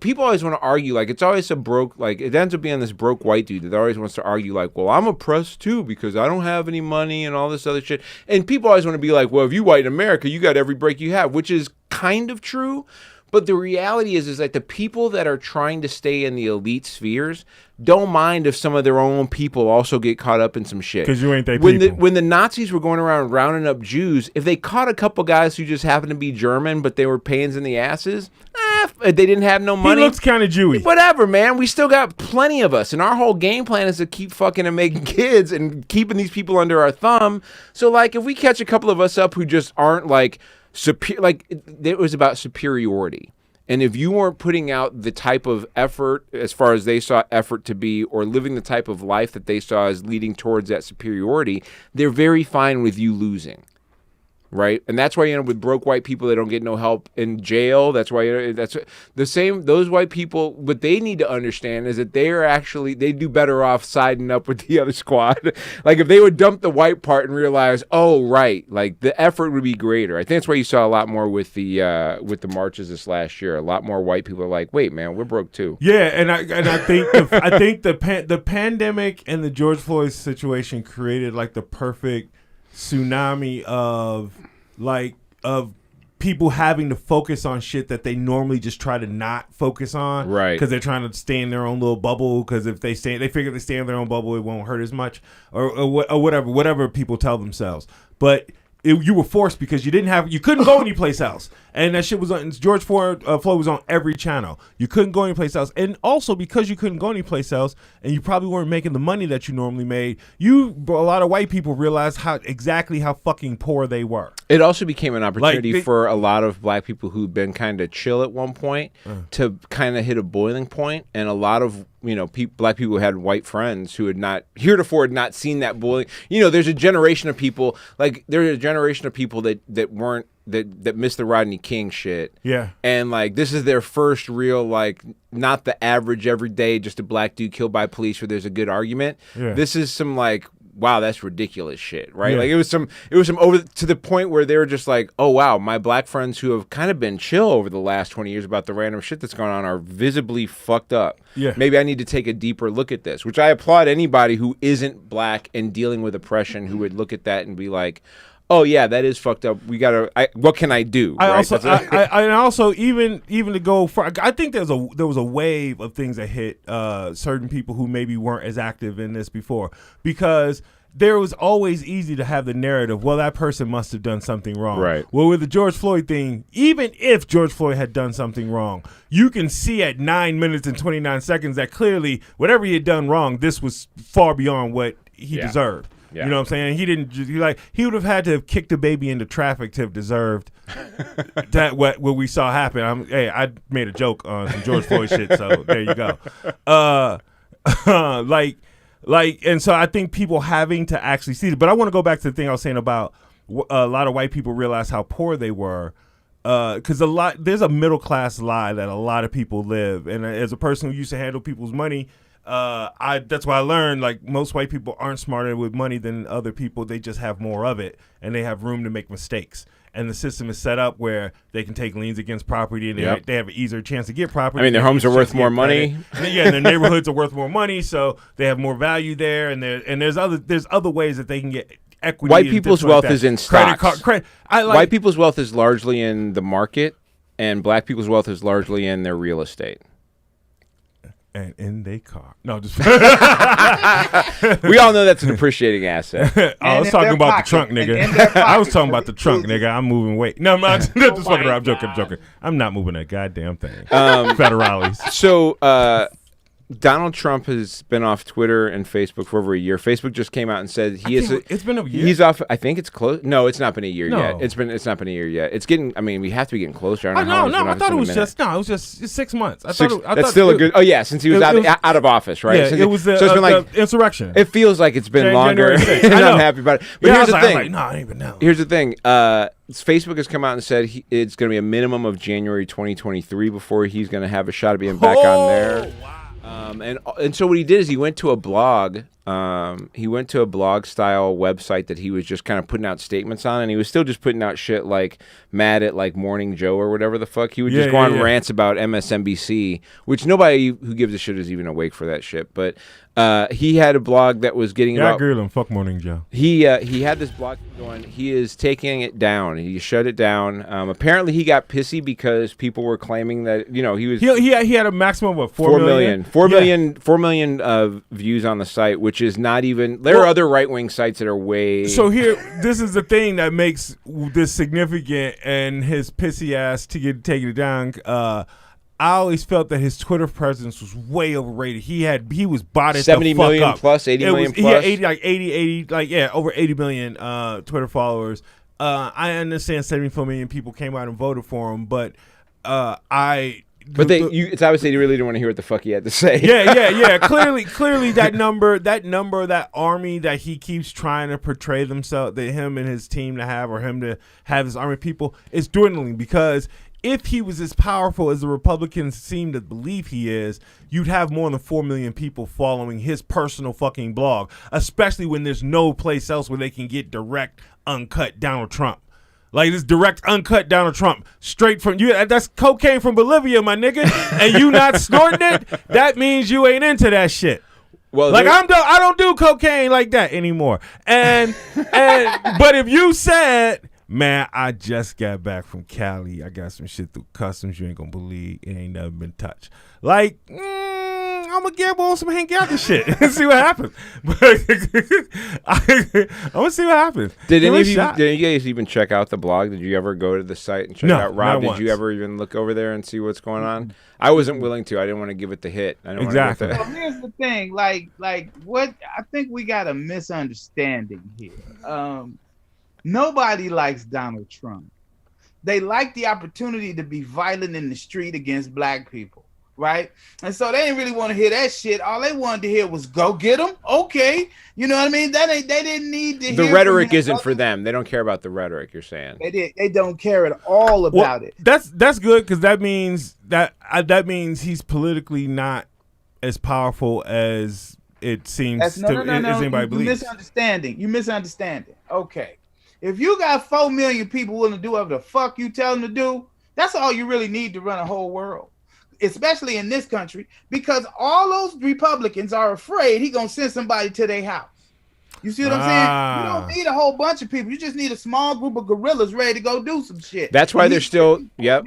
people always want to argue, like it's always it ends up being this broke white dude that always wants to argue, like, well, I'm oppressed too because I don't have any money and all this other shit. And people always want to be like, well, if you white in America, you got every break you have, which is kind of true. But the reality is that the people that are trying to stay in the elite spheres don't mind if some of their own people also get caught up in some shit. Because you ain't that people. When the Nazis were going around rounding up Jews, if they caught a couple guys who just happened to be German, but they were pains in the asses, they didn't have no money. He looks kind of Jewy. Whatever, man. We still got plenty of us. And our whole game plan is to keep fucking and making kids and keeping these people under our thumb. So, like, if we catch a couple of us up who just aren't, like, it was about superiority. And if you weren't putting out the type of effort as far as they saw effort to be or living the type of life that they saw as leading towards that superiority, they're very fine with you losing. right? And that's why you end up with broke white people that don't get no help in jail. That's why that's the same. Those white people, what they need to understand is that they do better off siding up with the other squad. Like if they would dump the white part and realize, oh right, like the effort would be greater. I think that's why you saw a lot more with the marches this last year. A lot more white people are like, wait, man, we're broke too. Yeah, and I think the pandemic and the George Floyd situation created like the perfect tsunami of people having to focus on shit that they normally just try to not focus on, right? Because they're trying to stay in their own little bubble. Because if they figure if they stay in their own bubble, it won't hurt as much, or whatever people tell themselves. But you were forced because you couldn't go anyplace else, and that shit was on. George Floyd was on every channel. You couldn't go anyplace else, and also because you couldn't go anyplace else, and you probably weren't making the money that you normally made. A lot of white people realized how fucking poor they were. It also became an opportunity for a lot of black people who'd been kind of chill at one point to kind of hit a boiling point, and a lot of black people who had white friends who had not heretofore not seen that boiling. There's a generation of people that weren't that missed the Rodney King shit. Yeah. And like this is their first real not the average everyday just a black dude killed by police where there's a good argument. Yeah. This is some wow, that's ridiculous shit, right? Yeah. Like it was some over to the point where they were just like, oh wow, my black friends who have kind of been chill over the last 20 years about the random shit that's going on are visibly fucked up. Yeah. Maybe I need to take a deeper look at this, which I applaud anybody who isn't black and dealing with oppression who would look at that and be like, oh yeah, that is fucked up. What can I do? I right? also even to go for, I think there was a wave of things that hit certain people who maybe weren't as active in this before, because there was always easy to have the narrative, well, that person must have done something wrong. Right. Well, with the George Floyd thing, even if George Floyd had done something wrong, you can see at 9 minutes and 29 seconds that clearly whatever he had done wrong, this was far beyond what he deserved. Yeah. You know what I'm saying? He would have had to have kicked a baby into traffic to have deserved that what we saw happen. I made a joke on some George Floyd shit, so there you go. And so I think people having to actually see it. But I want to go back to the thing I was saying about a lot of white people realize how poor they were. Because there's a middle class lie that a lot of people live, and as a person who used to handle people's money, that's why I learned most white people aren't smarter with money than other people. They just have more of it, and they have room to make mistakes. And the system is set up where they can take liens against property, and they have an easier chance to get property. I mean, their homes are worth more money. Yeah, and their neighborhoods are worth more money, so they have more value there. And there's other ways that they can get equity. White people's wealth is in stocks. White people's wealth is largely in the market, and black people's wealth is largely in their real estate. And in their car. No, just we all know that's an appreciating asset. I was talking about the trunk, nigga. I was talking about the trunk, nigga. I'm moving weight. No, I'm not. Just fucking around. I'm joking. I'm not moving a goddamn thing. Federales. So, Donald Trump has been off Twitter and Facebook for over a year. Facebook just came out and said it's been a year. He's off. I think it's close. No, it's not been a year No. yet. It's not been a year yet. It's getting. I mean, we have to be getting closer. I thought it was just 6 months. That's still a good. Oh yeah, since he was out of office, right? Yeah, it was the insurrection. It feels like it's been longer. And I'm happy about it. But here's the thing. No, it ain't been now. Here's the thing. Facebook has come out and said it's going to be a minimum of January 2023 before he's going to have a shot of being back on there. Wow. And so what he did is he went to a blog. He went to a blog style website that he was just kind of putting out statements on, and he was still just putting out shit like mad at Morning Joe or whatever the fuck. He would just go on rants about MSNBC, which nobody who gives a shit is even awake for that shit. But he had a blog that was getting about. I agree with him. Fuck Morning Joe. He had this blog going. He is taking it down. He shut it down. Apparently he got pissy because people were claiming that he was. He had a maximum of 4 million. 4 million views on the site, which is not even. There are other right wing sites that are way. So this is the thing that makes this significant, and his pissy ass to get taking it down. I always felt that his Twitter presence was way overrated. He was botted 70 the fuck million up. plus, 80 million plus. He had 80, over 80 million Twitter followers. I understand 74 million people came out and voted for him, but But it's obviously they really didn't want to hear what the fuck he had to say. Yeah. Clearly, that army that he keeps trying to portray themselves, that him and his team to have, or him to have his army of people, is dwindling. Because if he was as powerful as the Republicans seem to believe he is, you'd have more than 4 million people following his personal fucking blog, especially when there's no place else where they can get direct, uncut Donald Trump. Like this direct, uncut Donald Trump, straight from you. That's cocaine from Bolivia, my nigga. And you not snorting it? That means you ain't into that shit. Well, like I don't do cocaine like that anymore. And but if you said, man, I just got back from Cali, I got some shit through customs, you ain't gonna believe it ain't never been touched. Like, I'm gonna gamble on some Hank Galvin shit and see what happens. I'm gonna see what happens. Did any of you guys even check out the blog? Did you ever go to the site and check out Rob? Did you ever even look over there and see what's going on? I wasn't willing to. I didn't want to give it the hit. Exactly. Well, here's the thing. Like what I think we got a misunderstanding here. Nobody likes Donald Trump. They like the opportunity to be violent in the street against black people. Right, and so they didn't really want to hear that shit. All they wanted to hear was "Go get them." Okay, you know what I mean? They didn't need to. The rhetoric isn't for them. They don't care about the rhetoric. You're saying they don't care at all about it. That's good because that means he's politically not as powerful as it seems. As anybody believes. You misunderstanding. Okay, if you got 4 million people willing to do whatever the fuck you tell them to do, that's all you really need to run a whole world. Especially in this country, because all those Republicans are afraid he gonna send somebody to their house. You see what I'm saying? You don't need a whole bunch of people. You just need a small group of gorillas ready to go do some shit. That's why they're still. Yep.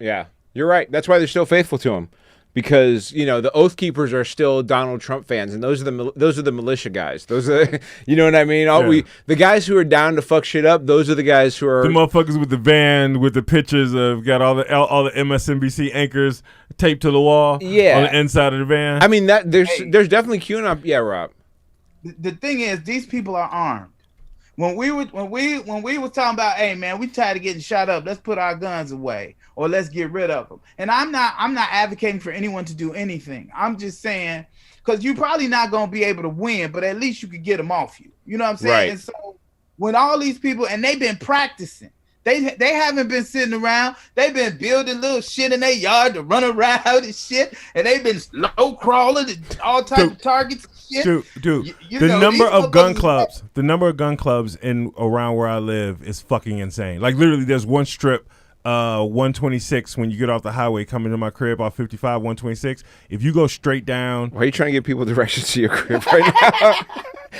Yeah, you're right. That's why they're still faithful to him, because the Oath Keepers are still Donald Trump fans, and those are the militia guys. Those are, you know what I mean? The guys who are down to fuck shit up. Those are the guys who are the motherfuckers with the van with the pictures of got all the MSNBC anchors taped to the wall. Yeah, on the inside of the van. I mean there's definitely QAnon. Yeah, Rob. The thing is, these people are armed. When we was talking about, hey man, we tired of getting shot up. Let's put our guns away, or let's get rid of them. And I'm not advocating for anyone to do anything. I'm just saying, because you're probably not gonna be able to win, but at least you could get them off you. You know what I'm saying? Right. And so when all these people, and they've been practicing. They haven't been sitting around. They've been building little shit in their yard to run around and shit, and they've been low crawling and all types of targets. Dude, the number of gun clubs in around where I live is fucking insane. Like literally, there's one strip, 126 when you get off the highway coming to my crib off 55, 126. If you go straight down, why are you trying to give people directions to your crib right now?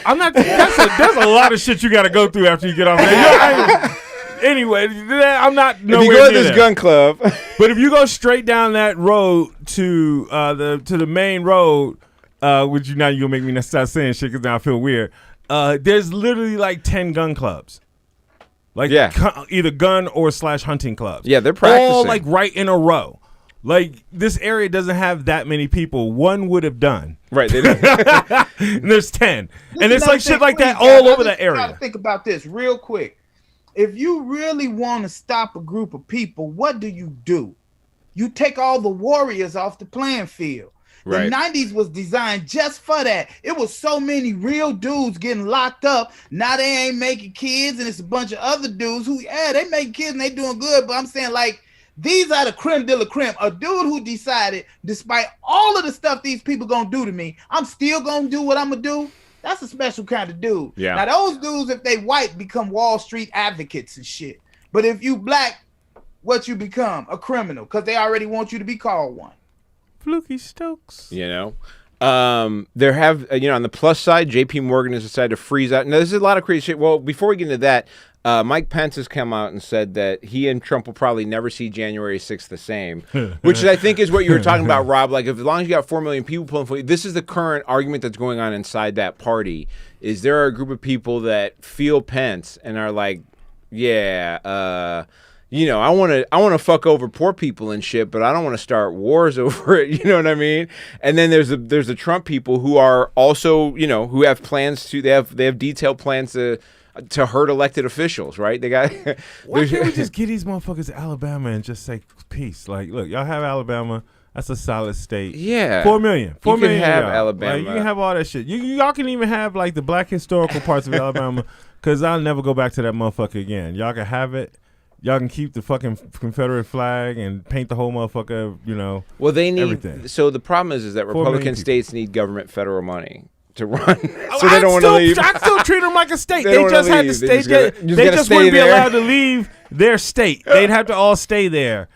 I'm not. There's a lot of shit you got to go through after you get off there. Anyway, I'm not. If you go to this gun club, but if you go straight down that road to the main road. Which you're gonna make me start saying shit because now I feel weird. There's literally like 10 gun clubs, like either gun or / hunting clubs. Yeah, they're practicing all like right in a row. Like this area doesn't have that many people. One would have done. Right. They don't. And there's 10, and it's like shit like that all over that area. Think about this real quick. If you really want to stop a group of people, what do? You take all the warriors off the playing field. The 90s was designed just for that. It was so many real dudes getting locked up. Now they ain't making kids, and it's a bunch of other dudes who, they make kids and they doing good. But I'm saying, like, these are the creme de la creme. A dude who decided, despite all of the stuff these people gonna do to me, I'm still gonna do what I'm gonna do. That's a special kind of dude. Yeah. Now those dudes, if they white, become Wall Street advocates and shit. But if you black, what you become? A criminal, because they already want you to be called one. Fluky Stokes. There have, on the plus side, JP Morgan has decided to freeze out. Now, there's a lot of crazy shit. Well, before we get into that, Mike Pence has come out and said that he and Trump will probably never see January 6th the same, which I think is what you were talking about, Rob. Like, as long as you got 4 million people pulling for you, this is the current argument that's going on inside that party, is there are a group of people that feel Pence and are like, I want to fuck over poor people and shit, but I don't want to start wars over it. You know what I mean? And then there's the Trump people who are also, who have plans to. They have detailed plans to to hurt elected officials, right? They got. Why can't we just get these motherfuckers to Alabama and just say peace? Like, look, y'all have Alabama. That's a solid state. Yeah. 4 million. 4 million. You can have Alabama. Like, you can have all that shit. Y'all can even have like the black historical parts of Alabama, because I'll never go back to that motherfucker again. Y'all can have it. Y'all can keep the fucking Confederate flag and paint the whole motherfucker, Well, they need everything. So the problem is that Republican states need government federal money to run. So they don't want to leave. I still treat them like a state. They just had to stay. They just wouldn't be allowed to leave their state. They'd have to all stay there.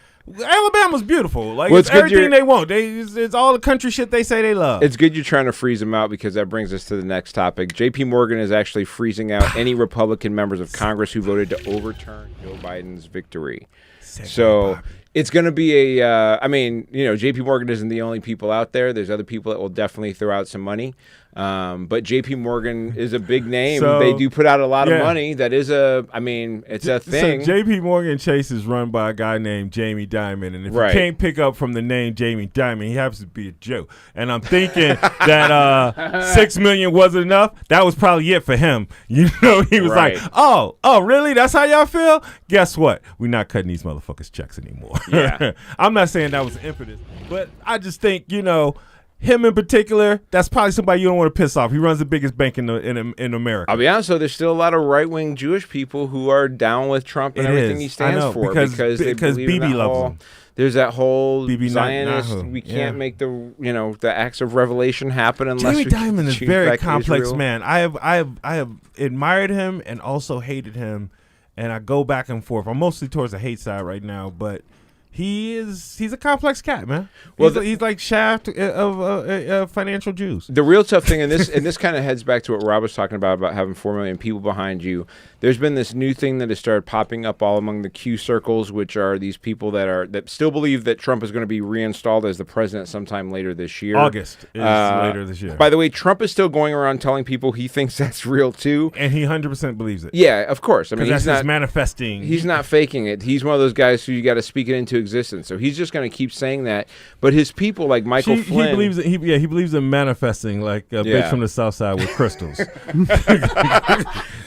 Alabama's beautiful. Like, it's everything they want. It's all the country shit they say they love. It's good you're trying to freeze them out, because that brings us to the next topic. J.P. Morgan is actually freezing out any Republican members of Congress who voted to overturn Joe Biden's victory. So it's going to be J.P. Morgan isn't the only people out there. There's other people that will definitely throw out some money. But J.P. Morgan is a big name. So, they do put out a lot of money. That is it's a thing. So J.P. Morgan Chase is run by a guy named Jamie Dimon. And if you can't pick up from the name Jamie Dimon, he happens to be a Joe. And I'm thinking that $6 million wasn't enough. That was probably it for him. He was like, oh, really? That's how y'all feel? Guess what? We're not cutting these motherfuckers checks anymore. Yeah. I'm not saying that was the impetus, but I just think, him in particular, that's probably somebody you don't want to piss off. He runs the biggest bank in America. I'll be honest, though, there's still a lot of right-wing Jewish people who are down with Trump and everything he stands for, because they believe Bibi loves him. There's that whole Bibi Zionist. Netanyahu. We can't make the acts of revelation happen unless Jamie Dimon is very complex Israel. Man. I have admired him and also hated him, and I go back and forth. I'm mostly towards the hate side right now, but he's a complex cat, man. He's like Shaft of financial Jews. The real tough thing, and this kind of heads back to what Rob was talking about having 4 million people behind you. There's been this new thing that has started popping up all among the Q circles, which are these people that still believe that Trump is going to be reinstalled as the president sometime later this year. August is later this year. By the way, Trump is still going around telling people he thinks that's real too, and he 100% believes it. Yeah, of course. I mean, he's not manifesting. He's not faking it. He's one of those guys who you got to speak it into existence. So he's just going to keep saying that. But his people, like Michael Flynn, he believes in manifesting like a bitch from the South Side with crystals.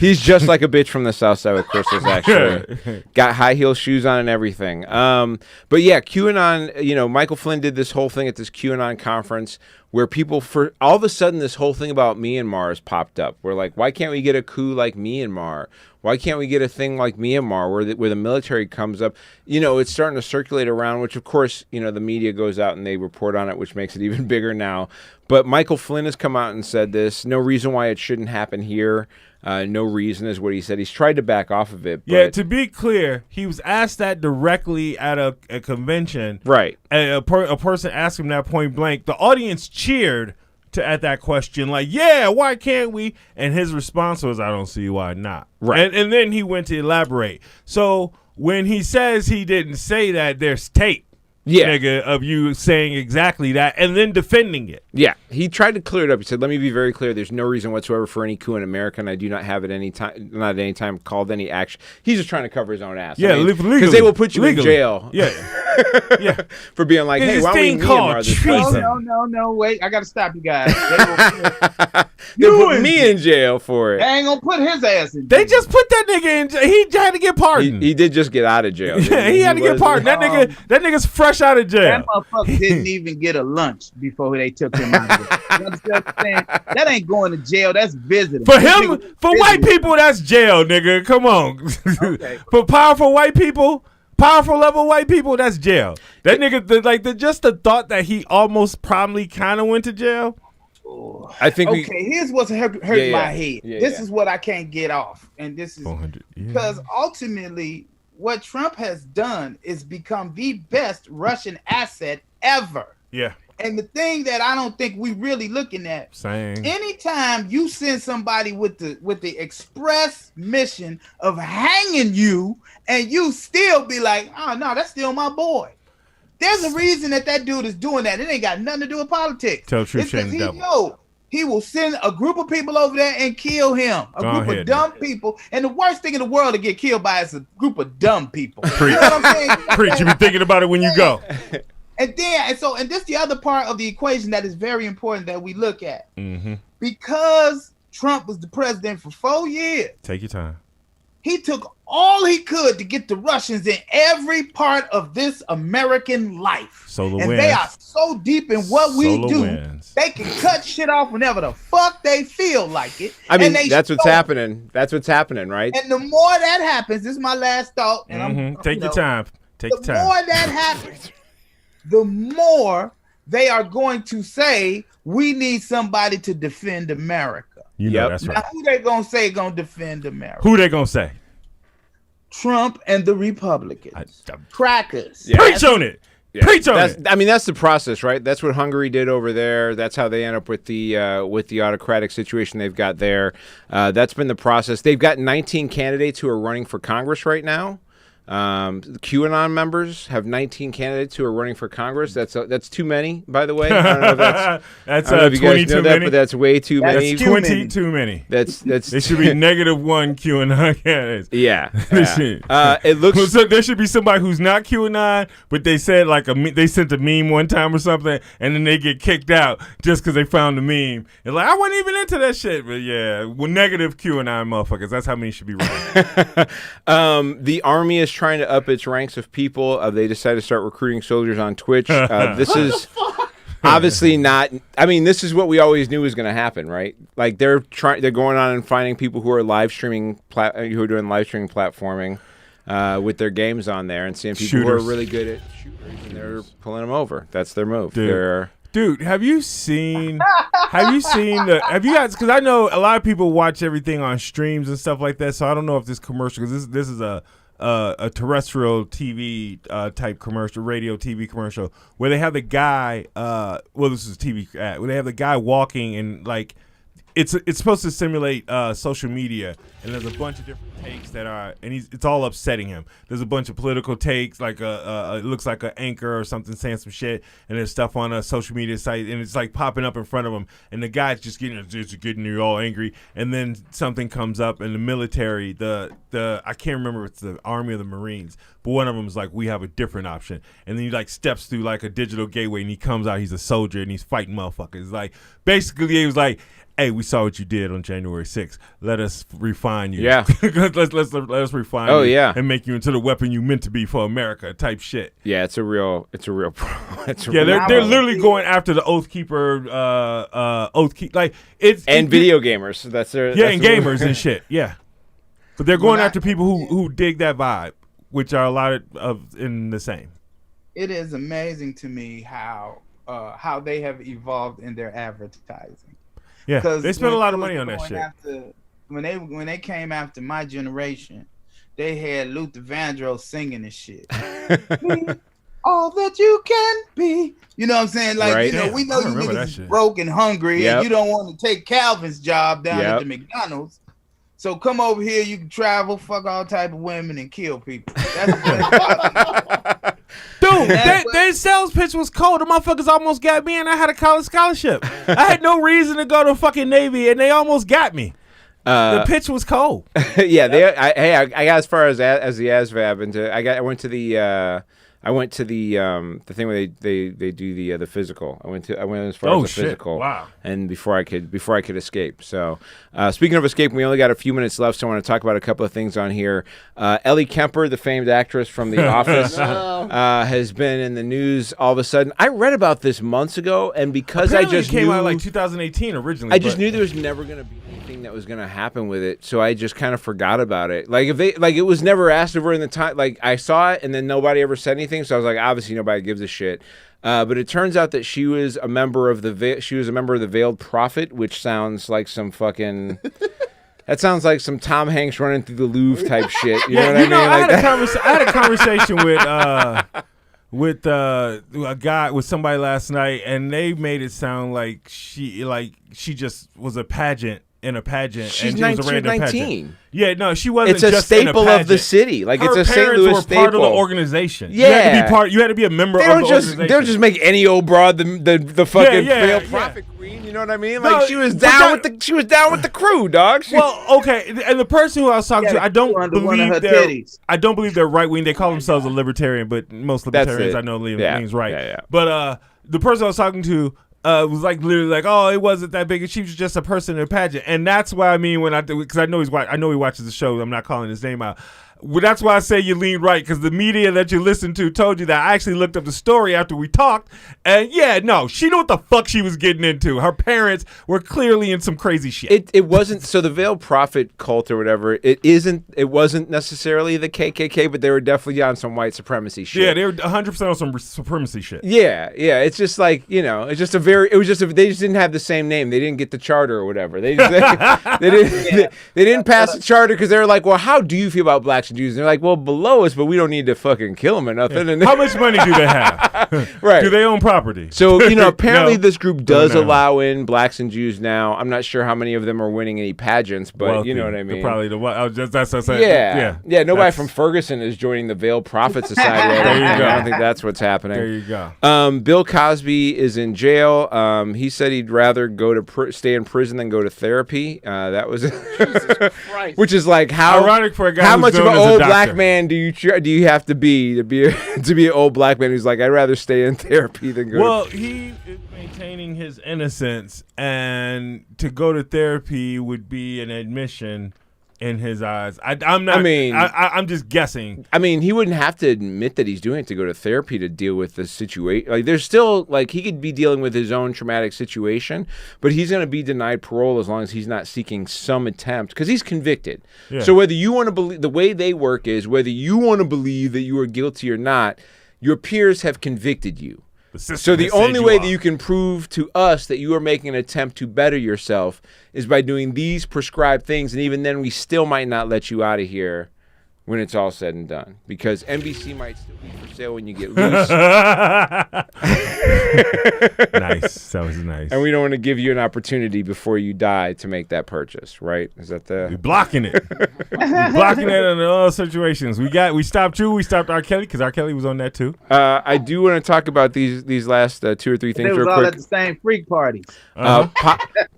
He's just like a bitch from the South Side with crystals. Actually, got high heel shoes on and everything. But yeah, QAnon. Michael Flynn did this whole thing at this QAnon conference where people, for all of a sudden, this whole thing about Myanmar has popped up. We're like, why can't we get a coup like Myanmar? Why can't we get a thing like Myanmar where the military comes up? It's starting to circulate around, which, of course, the media goes out and they report on it, which makes it even bigger now. But Michael Flynn has come out and said this. No reason why it shouldn't happen here. No reason is what he said. He's tried to back off of it. But yeah, to be clear, he was asked that directly at a convention. Right. And a person asked him that point blank. The audience cheered at that question, like, yeah, why can't we? And his response was, I don't see why not. Right. And then he went to elaborate. So when he says he didn't say that, there's tape. Yeah, nigga, of you saying exactly that and then defending it. Yeah, he tried to clear it up. He said, "Let me be very clear. There's no reason whatsoever for any coup in America, and I do not have at any time, not at any time, called any action." He's just trying to cover his own ass. Yeah, because they will put you in jail. Yeah, yeah, for being like, "Hey, why don't we Myanmar this treason? No, wait, I gotta stop you guys. They put me in jail for it. They ain't gonna put his ass in jail. They just put that nigga in jail. He had to get pardoned. He did just get out of jail. Yeah, he had to get pardoned. That nigga's fresh out of jail. That motherfucker didn't even get a lunch before they took him out of jail. You understand what I'm saying? That ain't going to jail. That's visiting. For him, for white people, that's jail, nigga. Come on. Okay. For powerful white people, powerful level white people, that's jail. That nigga, just the thought that he almost probably kind of went to jail. I think. Okay, here's what's hurt my head. This is what I can't get off, and this is because ultimately, what Trump has done is become the best Russian asset ever. Yeah. And the thing that I don't think we really looking at, anytime you send somebody with the express mission of hanging you, and you still be like, oh no, that's still my boy. There's a reason that dude is doing that. It ain't got nothing to do with politics. Tell truth, shame the devil. He will send a group of people over there and kill him. A group of dumb people. And the worst thing in the world to get killed by is a group of dumb people. Preach. You know what I'm saying? Preach. You be thinking about it when you go. And this is the other part of the equation that is very important that we look at. Mm-hmm. Because Trump was the president for 4 years. Take your time. He took all he could to get the Russians in every part of this American life. Solar and wins. they are so deep in what we Solar do, wins. they can cut shit off whenever the fuck they feel like it. I mean, and that's what's happening. That's what's happening, right? And the more that happens, this is my last thought. And Take your time. Take your time. The more that happens, the more they are going to say, we need somebody to defend America. You know that's right. Now, who they gonna say gonna defend America? Who they gonna say? Trump and the Republicans. Crackers. Yeah. Preach on it. Yeah. Preach on it. I mean, that's the process, right? That's what Hungary did over there. That's how they end up with the autocratic situation they've got there. That's been the process. They've got 19 candidates who are running for Congress right now. The QAnon members have 19 candidates who are running for Congress. That's too many, by the way. I don't know if that's 20 too many. But that's way too many. That's 20 too many. That's They should be -1 QAnon candidates. Yeah. It looks so there should be somebody who's not QAnon, but they said they sent a meme one time or something, and then they get kicked out just because they found the meme. And like, I wasn't even into that shit, but yeah, negative QAnon motherfuckers. That's how many should be running. The army is trying to up its ranks of people. They decided to start recruiting soldiers on Twitch. This is obviously not. I mean, this is what we always knew was going to happen, right? Like they're going on and finding people who are live streaming, who are doing live streaming platforming with their games on there, and seeing people who are really good at shooters, and they're pulling them over. That's their move. Dude, have you guys, because I know a lot of people watch everything on streams and stuff like that, so I don't know if this commercial, because this is a terrestrial TV type commercial, radio TV commercial, where they have the guy, this is a TV ad, where they have the guy walking and like, it's supposed to simulate social media, and there's a bunch of different takes that are, and it's all upsetting him. There's a bunch of political takes, like it looks like an anchor or something saying some shit, and there's stuff on a social media site, and it's like popping up in front of him, and the guy's just getting you all angry, and then something comes up, and the military, the I can't remember if it's the Army or the Marines, but one of them is like, we have a different option, and then he like steps through like a digital gateway, and he comes out, he's a soldier, and he's fighting motherfuckers. Like basically, he was like, hey, we saw what you did on January 6th. Let us refine you. Yeah. let's refine you. Oh, yeah. And make you into the weapon you meant to be for America type shit. Yeah, it's a real problem. They're literally going after the Oath Keeper, like it's video gamers. That's their and gamers and shit. Yeah. But they're going after people who dig that vibe, which are a lot of in the same. It is amazing to me how they have evolved in their advertising. Yeah, they spent a lot of money on that shit. When they came after my generation, they had Luther Vandross singing this shit. All that you can be. You know what I'm saying? Like, right. We know you niggas broke and hungry, and you don't want to take Calvin's job down at the McDonald's. So come over here, you can travel, fuck all type of women, and kill people. That's dude, their sales pitch was cold. The motherfuckers almost got me, and I had a college scholarship. I had no reason to go to fucking Navy, and they almost got me. The pitch was cold. Yeah, I got as far as the ASVAB, and I went to the thing where they do the physical. I went as far as the physical. Wow. And before I could escape. So speaking of escape, we only got a few minutes left, so I want to talk about a couple of things on here. Ellie Kemper, the famed actress from The Office, has been in the news all of a sudden. I read about this months ago, and because apparently I just came knew, out like 2018 originally. I just knew there was never going to be anything that was going to happen with it, so I just kind of forgot about it. Like it was never asked of her in the time. Like I saw it, and then nobody ever said anything. So I was like, obviously nobody gives a shit. But it turns out that she was a member of the Veiled Prophet, which sounds like some fucking. That sounds like some Tom Hanks running through the Louvre type shit. You know what I mean? I had a conversation with somebody last night, and they made it sound like she just was a pageant. In a pageant, she's and she was a random 19. Pageant. Yeah, no, she wasn't. It's a just staple in a of the city. Like her it's a St. Louis were staple. Part of the organization. Yeah, you had to be a member of the organization. They don't just make any old broad the fucking Veiled Prophet queen. You know what I mean? Like she was down with the crew, dog. Okay, and the person who I was talking to, I don't believe they're right wing. They call themselves a libertarian, but most libertarians I know means right. Yeah. But the person I was talking to was like literally like, oh, it wasn't that big, and she was just a person in a pageant, and that's why I mean when because I know he watches the show. I'm not calling his name out. Well, that's why I say you lean right, because the media that you listened to told you that. I actually looked up the story after we talked, and she knew what the fuck she was getting into. Her parents were clearly in some crazy shit. It wasn't, so the veiled prophet cult or whatever, it wasn't necessarily the KKK, but they were definitely on some white supremacy shit. Yeah, they were 100% on some supremacy shit. Yeah, it's just like, they just didn't have the same name. They didn't get the charter or whatever. They didn't pass the charter because they were like, well, how do you feel about blacks and Jews? And they're like, well, below us, but we don't need to fucking kill them or nothing. Yeah. And how much money do they have? Right. Do they own property? So, apparently this group does allow in blacks and Jews now. I'm not sure how many of them are winning any pageants, but wealthy. You know what I mean. Probably that's what I said. Yeah. Nobody from Ferguson is joining the Veiled Prophet Society. There you go. I don't think that's what's happening. There you go. Bill Cosby is in jail. He said he'd rather go to stay in prison than go to therapy. That was, Jesus Christ. Which is like how ironic for a guy how who's much of known an as a old doctor. black man do you have to be an old black man who's like, I'd rather stay in therapy than go. Well, he is maintaining his innocence, and to go to therapy would be an admission in his eyes. I'm not. I mean, I'm just guessing. I mean, he wouldn't have to admit that he's doing it to go to therapy to deal with the situation. Like, there's still he could be dealing with his own traumatic situation, but he's going to be denied parole as long as he's not seeking some attempt because he's convicted. Yeah. So whether you want to believe, the way they work is whether you want to believe that you are guilty or not, your peers have convicted you. So the only way that you can prove to us that you are making an attempt to better yourself is by doing these prescribed things, and even then we still might not let you out of here when it's all said and done, because NBC might still be for sale when you get loose. Nice. That was nice. And we don't want to give you an opportunity before you die to make that purchase, right? Is that the... We're blocking it. We're blocking it in all situations. We stopped you. We stopped R. Kelly, because R. Kelly was on that too. I do want to talk about these last 2 or 3 things real quick. all at the same freak parties.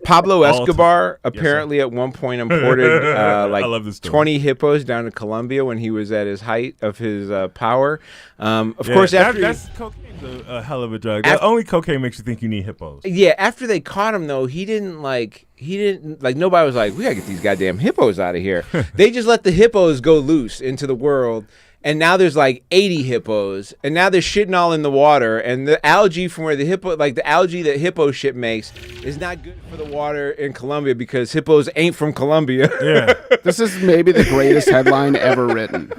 Pablo Escobar apparently at one point imported I love this story. 20 hippos down to Colombia when he was at his height of his power. Of course, after that's cocaine's a hell of a drug. Only cocaine makes you think you need hippos. Yeah, after they caught him though, he didn't nobody was like, we gotta get these goddamn hippos out of here. They just let the hippos go loose into the world. And now there's 80 hippos, and now they're shitting all in the water. And the algae from where the algae that hippo shit makes is not good for the water in Colombia because hippos ain't from Colombia. Yeah, this is maybe the greatest headline ever written.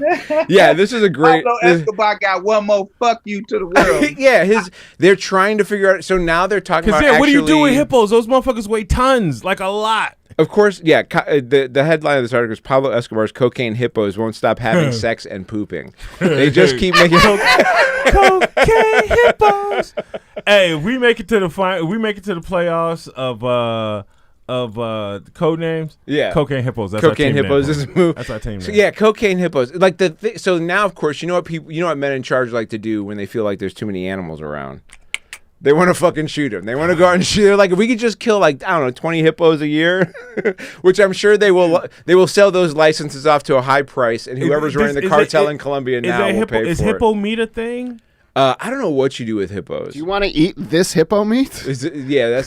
Yeah, this is a great. Pablo Escobar got one more fuck you to the world. Yeah, they're trying to figure out. So now they're talking about. What do you do with hippos? Those motherfuckers weigh tons, like a lot. Of course, yeah. The headline of this article is Pablo Escobar's cocaine hippos won't stop having sex and pooping. They just keep making cocaine hippos. Hey, we make it to the playoffs of code names. Yeah, cocaine hippos. That's cocaine our team hippos name. is a move. That's our team name. So yeah, cocaine hippos. So now, of course, you know what men in charge like to do when they feel like there's too many animals around. They want to fucking shoot them. They want to go out and shoot. They're like, if we could just kill 20 hippos a year, which I'm sure they will sell those licenses off to a high price, and whoever's running the cartel in Colombia now will pay for it. Is hippo meat a thing? I don't know what you do with hippos. Do you want to eat this hippo meat? That's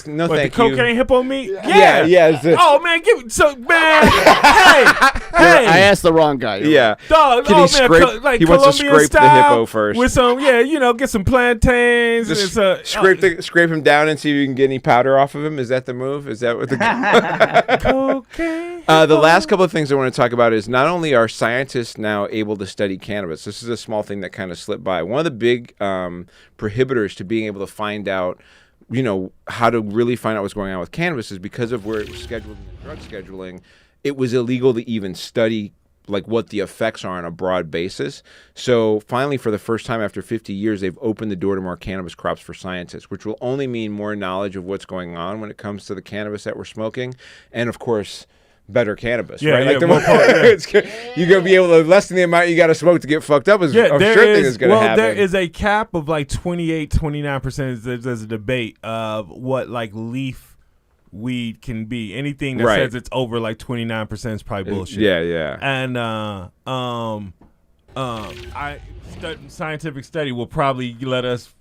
no thank the you. cocaine hippo meat? Yeah. Oh man, hey. I asked the wrong guy. Yeah. Dog, Can he scrape? He wants to scrape the hippo first. With some, get some plantains. Scrape him down and see if you can get any powder off of him. Is that the move? Is that what the cocaine? The last couple of things I want to talk about is not only are scientists now able to study cannabis. This is a small thing that kind of slipped by. One of the big prohibitors to being able to find out, how to really find out what's going on with cannabis is because of where it was scheduled in the drug scheduling. It was illegal to even study what the effects are on a broad basis. So finally, for the first time after 50 years, they've opened the door to more cannabis crops for scientists, which will only mean more knowledge of what's going on when it comes to the cannabis that we're smoking. And of course, better cannabis, right? You're gonna be able to lessen the amount you got to smoke to get fucked up. Is I'm sure thing is gonna happen. There is a cap of 28-29%. There's a debate of what what weed can be. Anything that says it's over 29% is probably bullshit. Yeah. And scientific study will probably let us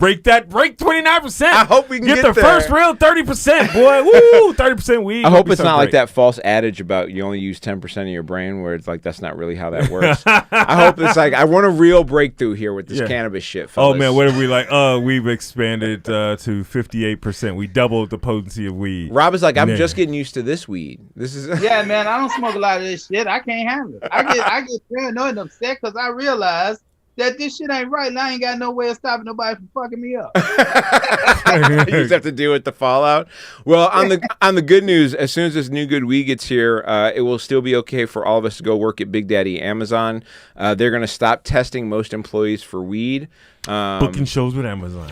break 29%. I hope we can get the there. first real 30%, boy. Woo, 30% weed. I hope it's not like that false adage about you only use 10% of your brain, where it's like that's not really how that works. I hope it's like I want a real breakthrough here with this cannabis shit. Fellas. Oh man, what are we like? We've expanded to 58%. We doubled the potency of weed. Rob is like, I'm just getting used to this weed. This is yeah, man. I don't smoke a lot of this shit. I can't handle it. I get paranoid and upset because I realize that this shit ain't right, and I ain't got no way of stopping nobody from fucking me up. You just have to deal with the fallout. Well, on the good news, as soon as this new good weed gets here, it will still be okay for all of us to go work at Big Daddy Amazon. They're going to stop testing most employees for weed. Booking shows with Amazon.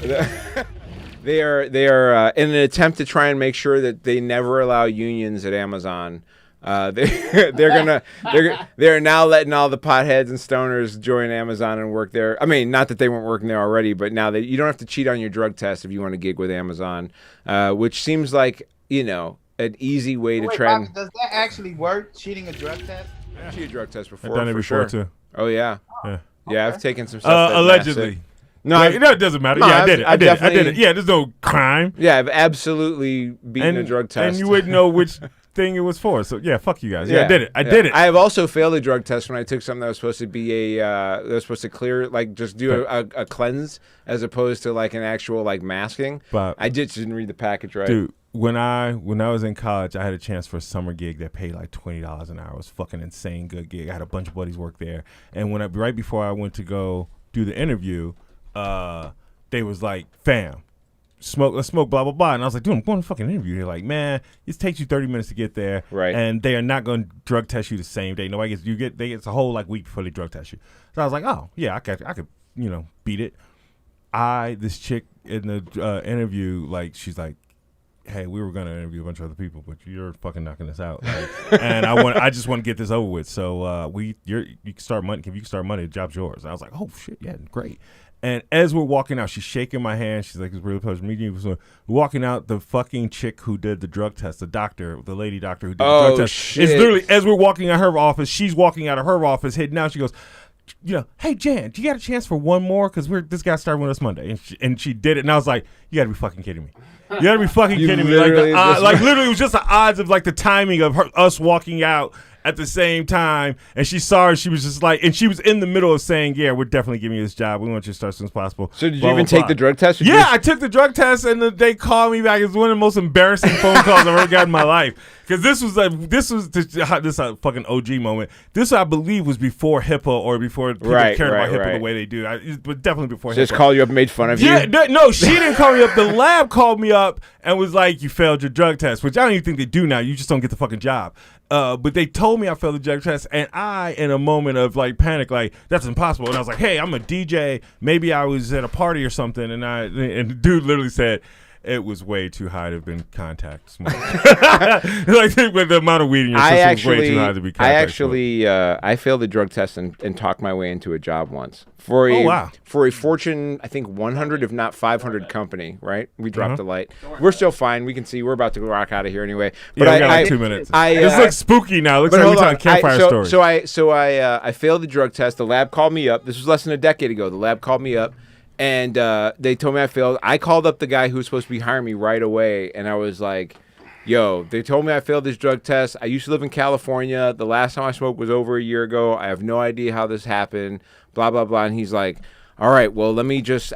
They are in an attempt to try and make sure that they never allow unions at Amazon. They're now letting all the potheads and stoners join Amazon and work there. I mean, not that they weren't working there already, but now that you don't have to cheat on your drug test if you want to gig with Amazon, which seems like an easy way to try. Bobby, does that actually work? Cheating a drug test? I've cheated a drug test before. I've done it before too. Oh yeah. Yeah. Yeah, I've taken some stuff. Allegedly. No, it doesn't matter. I did it. I did it. Yeah, there's no crime. Yeah, I've absolutely beaten a drug test. And you wouldn't know which thing it was for. So yeah, fuck you guys. Yeah, I did it. I did it. I have also failed a drug test when I took something that was supposed to be that was supposed to clear, like just do a cleanse as opposed to like an actual like masking. But I just didn't read the package right. Dude, when I was in college, I had a chance for a summer gig that paid like $20 an hour. It was a fucking insane good gig. I had a bunch of buddies work there, and right before I went to go do the interview, they was like, "Fam, let's smoke, blah blah blah." And I was like, "Dude, I'm going to fucking interview." They're like, "Man, it takes you 30 minutes to get there, right? And they are not going to drug test you the same day. Nobody gets it's a whole like week before they drug test you." So I was like, "Oh yeah, I could beat it." This chick in the interview, like, she's like, "Hey, we were gonna interview a bunch of other people, but you're fucking knocking us out, like, and I just want to get this over with. So you can start Monday. If you can start Monday, the job's yours." And I was like, "Oh shit, yeah, great." And as we're walking out, she's shaking my hand. She's like, "It's really a pleasure meeting you." So we're walking out, the fucking chick who did the drug test, the lady doctor who did the drug test, shit. It's literally as we're walking out of her office, she's walking out of her office, heading out. She goes, "Hey Jan, do you got a chance for one more? Because this guy started with us Monday," and she did it, and I was like, "You got to be fucking kidding me." You gotta be fucking kidding me. Literally, it was just the odds of like the timing of us walking out at the same time, and she saw her. She was just like, and she was in the middle of saying, "Yeah, we're definitely giving you this job. We want you to start as soon as possible." So did you even take the drug test? Yeah, I took the drug test, and they called me back. It was one of the most embarrassing phone calls I've ever got in my life. Because this was a fucking OG moment. This, I believe, was before HIPAA or before people cared about HIPAA the way they do. But definitely before HIPAA. Just called you up and made fun of you? Yeah, no, she didn't call me up. The lab called me up and was like, "You failed your drug test," which I don't even think they do now. You just don't get the fucking job. But they told me I failed the drug test, and I, in a moment of like panic, like, "That's impossible." And I was like, "Hey, I'm a DJ. Maybe I was at a party or something." And the dude literally said, "It was way too high to have been contact smoke." Like, with the amount of weed in your system was way too high to be contact smoke. I failed the drug test and talked my way into a job once for a Fortune, I think 100, if not 500 company. Right? We dropped the light. We're still fine. We can see. We're about to rock out of here anyway. But yeah, we got like 2 minutes. This looks spooky now. Looks like we're telling campfire stories. So I failed the drug test. The lab called me up. This was less than a decade ago. The lab called me up. And they told me I failed. I called up the guy who was supposed to be hiring me right away, and I was like, "Yo, they told me I failed this drug test. I used to live in California. The last time I smoked was over a year ago. I have no idea how this happened, blah, blah, blah." And he's like, "All right, well, I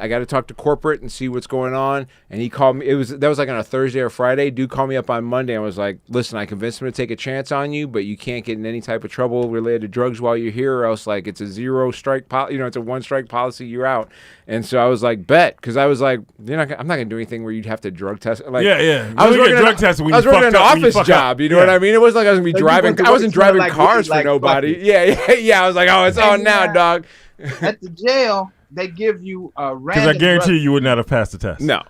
got to talk to corporate and see what's going on." And he called me. That was like on a Thursday or Friday. Dude called me up on Monday and was like, "Listen, I convinced him to take a chance on you, but you can't get in any type of trouble related to drugs while you're here, or else like it's a zero strike it's a one strike policy, you're out." And so I was like, "Bet," because I was like, I'm not gonna do anything where you'd have to drug test. Like, I was working drug testing. I was working an office job. You know what I mean? It wasn't like I was gonna be driving. I wasn't driving cars for nobody. Yeah. I was like, "Oh, it's on now, dog." At the jail, they give you a random. Because I guarantee you would not have passed the test. No.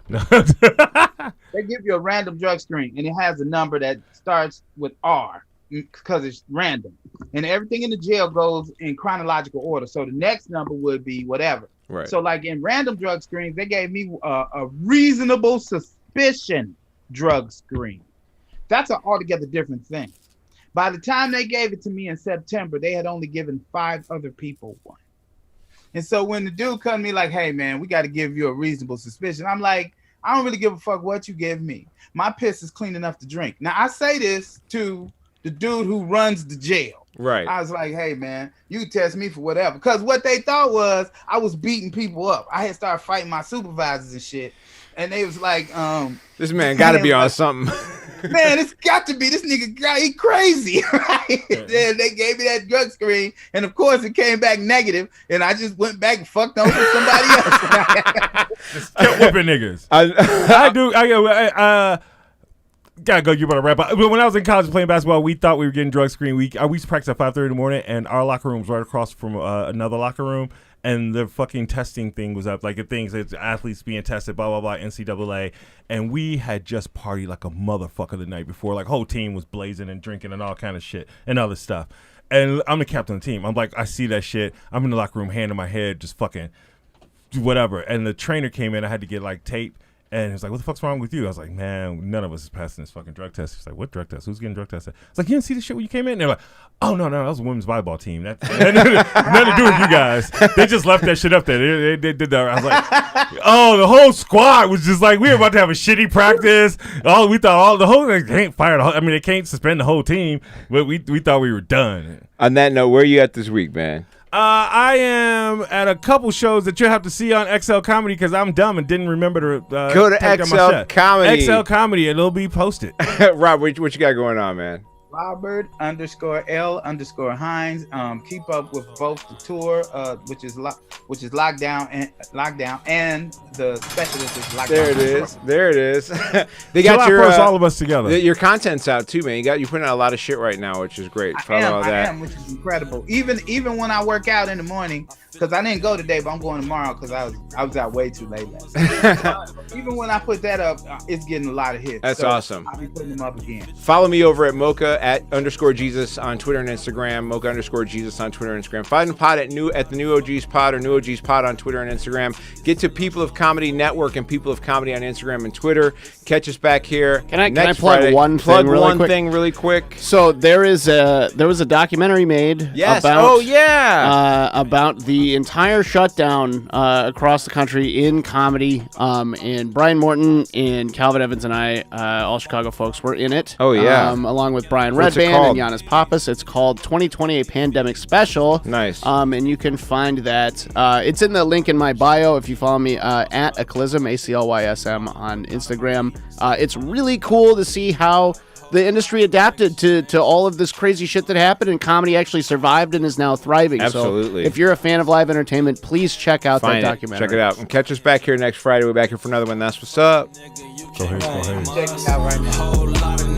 They give you a random drug screen, and it has a number that starts with R because it's random. And everything in the jail goes in chronological order. So the next number would be whatever. Right. So like in random drug screens, they gave me a reasonable suspicion drug screen. That's an altogether different thing. By the time they gave it to me in September, they had only given 5 other people one. And so when the dude come to me like, hey man, we got to give you a reasonable suspicion. I'm like, I don't really give a fuck what you give me. My piss is clean enough to drink. Now I say this to the dude who runs the jail. Right. I was like, hey man, you can test me for whatever. Because what they thought was I was beating people up. I had started fighting my supervisors and shit. And they was like, this man got to be on something. Man, it's got to be this nigga guy. He crazy, right? Then they gave me that drug screen, and of course it came back negative, and I just went back and fucked over somebody else. Just kept whipping niggas. Gotta go. You better wrap up. When I was in college playing basketball, we thought we were getting drug screened. We used to practice at 5:30 in the morning, and our locker room was right across from another locker room. And the fucking testing thing was up, like the things, it's athletes being tested, blah, blah, blah, NCAA. And we had just partied like a motherfucker the night before. Like, whole team was blazing and drinking and all kind of shit and other stuff. And I'm the captain of the team. I'm like, I see that shit. I'm in the locker room, hand in my head, just fucking whatever. And the trainer came in. I had to get like tape. And he was like, what the fuck's wrong with you? I was like, man, none of us is passing this fucking drug test. He's like, what drug test? Who's getting drug tested? It's like, you didn't see the shit when you came in? And they're like, oh, no, that was a women's volleyball team. That had nothing to do with you guys. They just left that shit up there. They did that. I was like, oh, the whole squad was just like, we were about to have a shitty practice. We thought the whole, they can't fire the whole, I mean, they can't suspend the whole team. But we thought we were done. On that note, where are you at this week, man? I am at a couple shows that you'll have to see on XL Comedy because I'm dumb and didn't remember to go to XL Comedy. XL Comedy, it'll be posted. Rob, what you got going on, man? Robert_L_Hines. Keep up with both the tour, which is lockdown and the specialist is lockdown. There it is. They got all of us together. Your content's out too, man. You're putting out a lot of shit right now, which is great. I am, which is incredible. Even when I work out in the morning, because I didn't go today, but I'm going tomorrow because I was out way too late last night. Even when I put that up, it's getting a lot of hits. That's awesome. I'll be putting them up again. Follow me over at Mocha @_Jesus on Twitter and Instagram. Mocha _Jesus on Twitter and Instagram. Find the pod at the New OGs Pod or New OGs Pod on Twitter and Instagram. Get to People of Comedy Network and People of Comedy on Instagram and Twitter. Catch us back here. Can I plug Friday. one thing really quick? So there was a documentary made. Yes. About the entire shutdown across the country in comedy. And Brian Morton and Calvin Evans and I, all Chicago folks, were in it. Oh yeah. Along with Brian Redband and Giannis Pappas. It's called 2020 A Pandemic Special. Nice. And you can find that. It's in the link in my bio if you follow me at Aclysm, ACLYSM on Instagram. It's really cool to see how the industry adapted to all of this crazy shit that happened, and comedy actually survived and is now thriving. Absolutely. So if you're a fan of live entertainment, please check out that documentary. Check it out. And catch us back here next Friday. We're back here for another one. That's what's up. Go ahead. Check it out right now.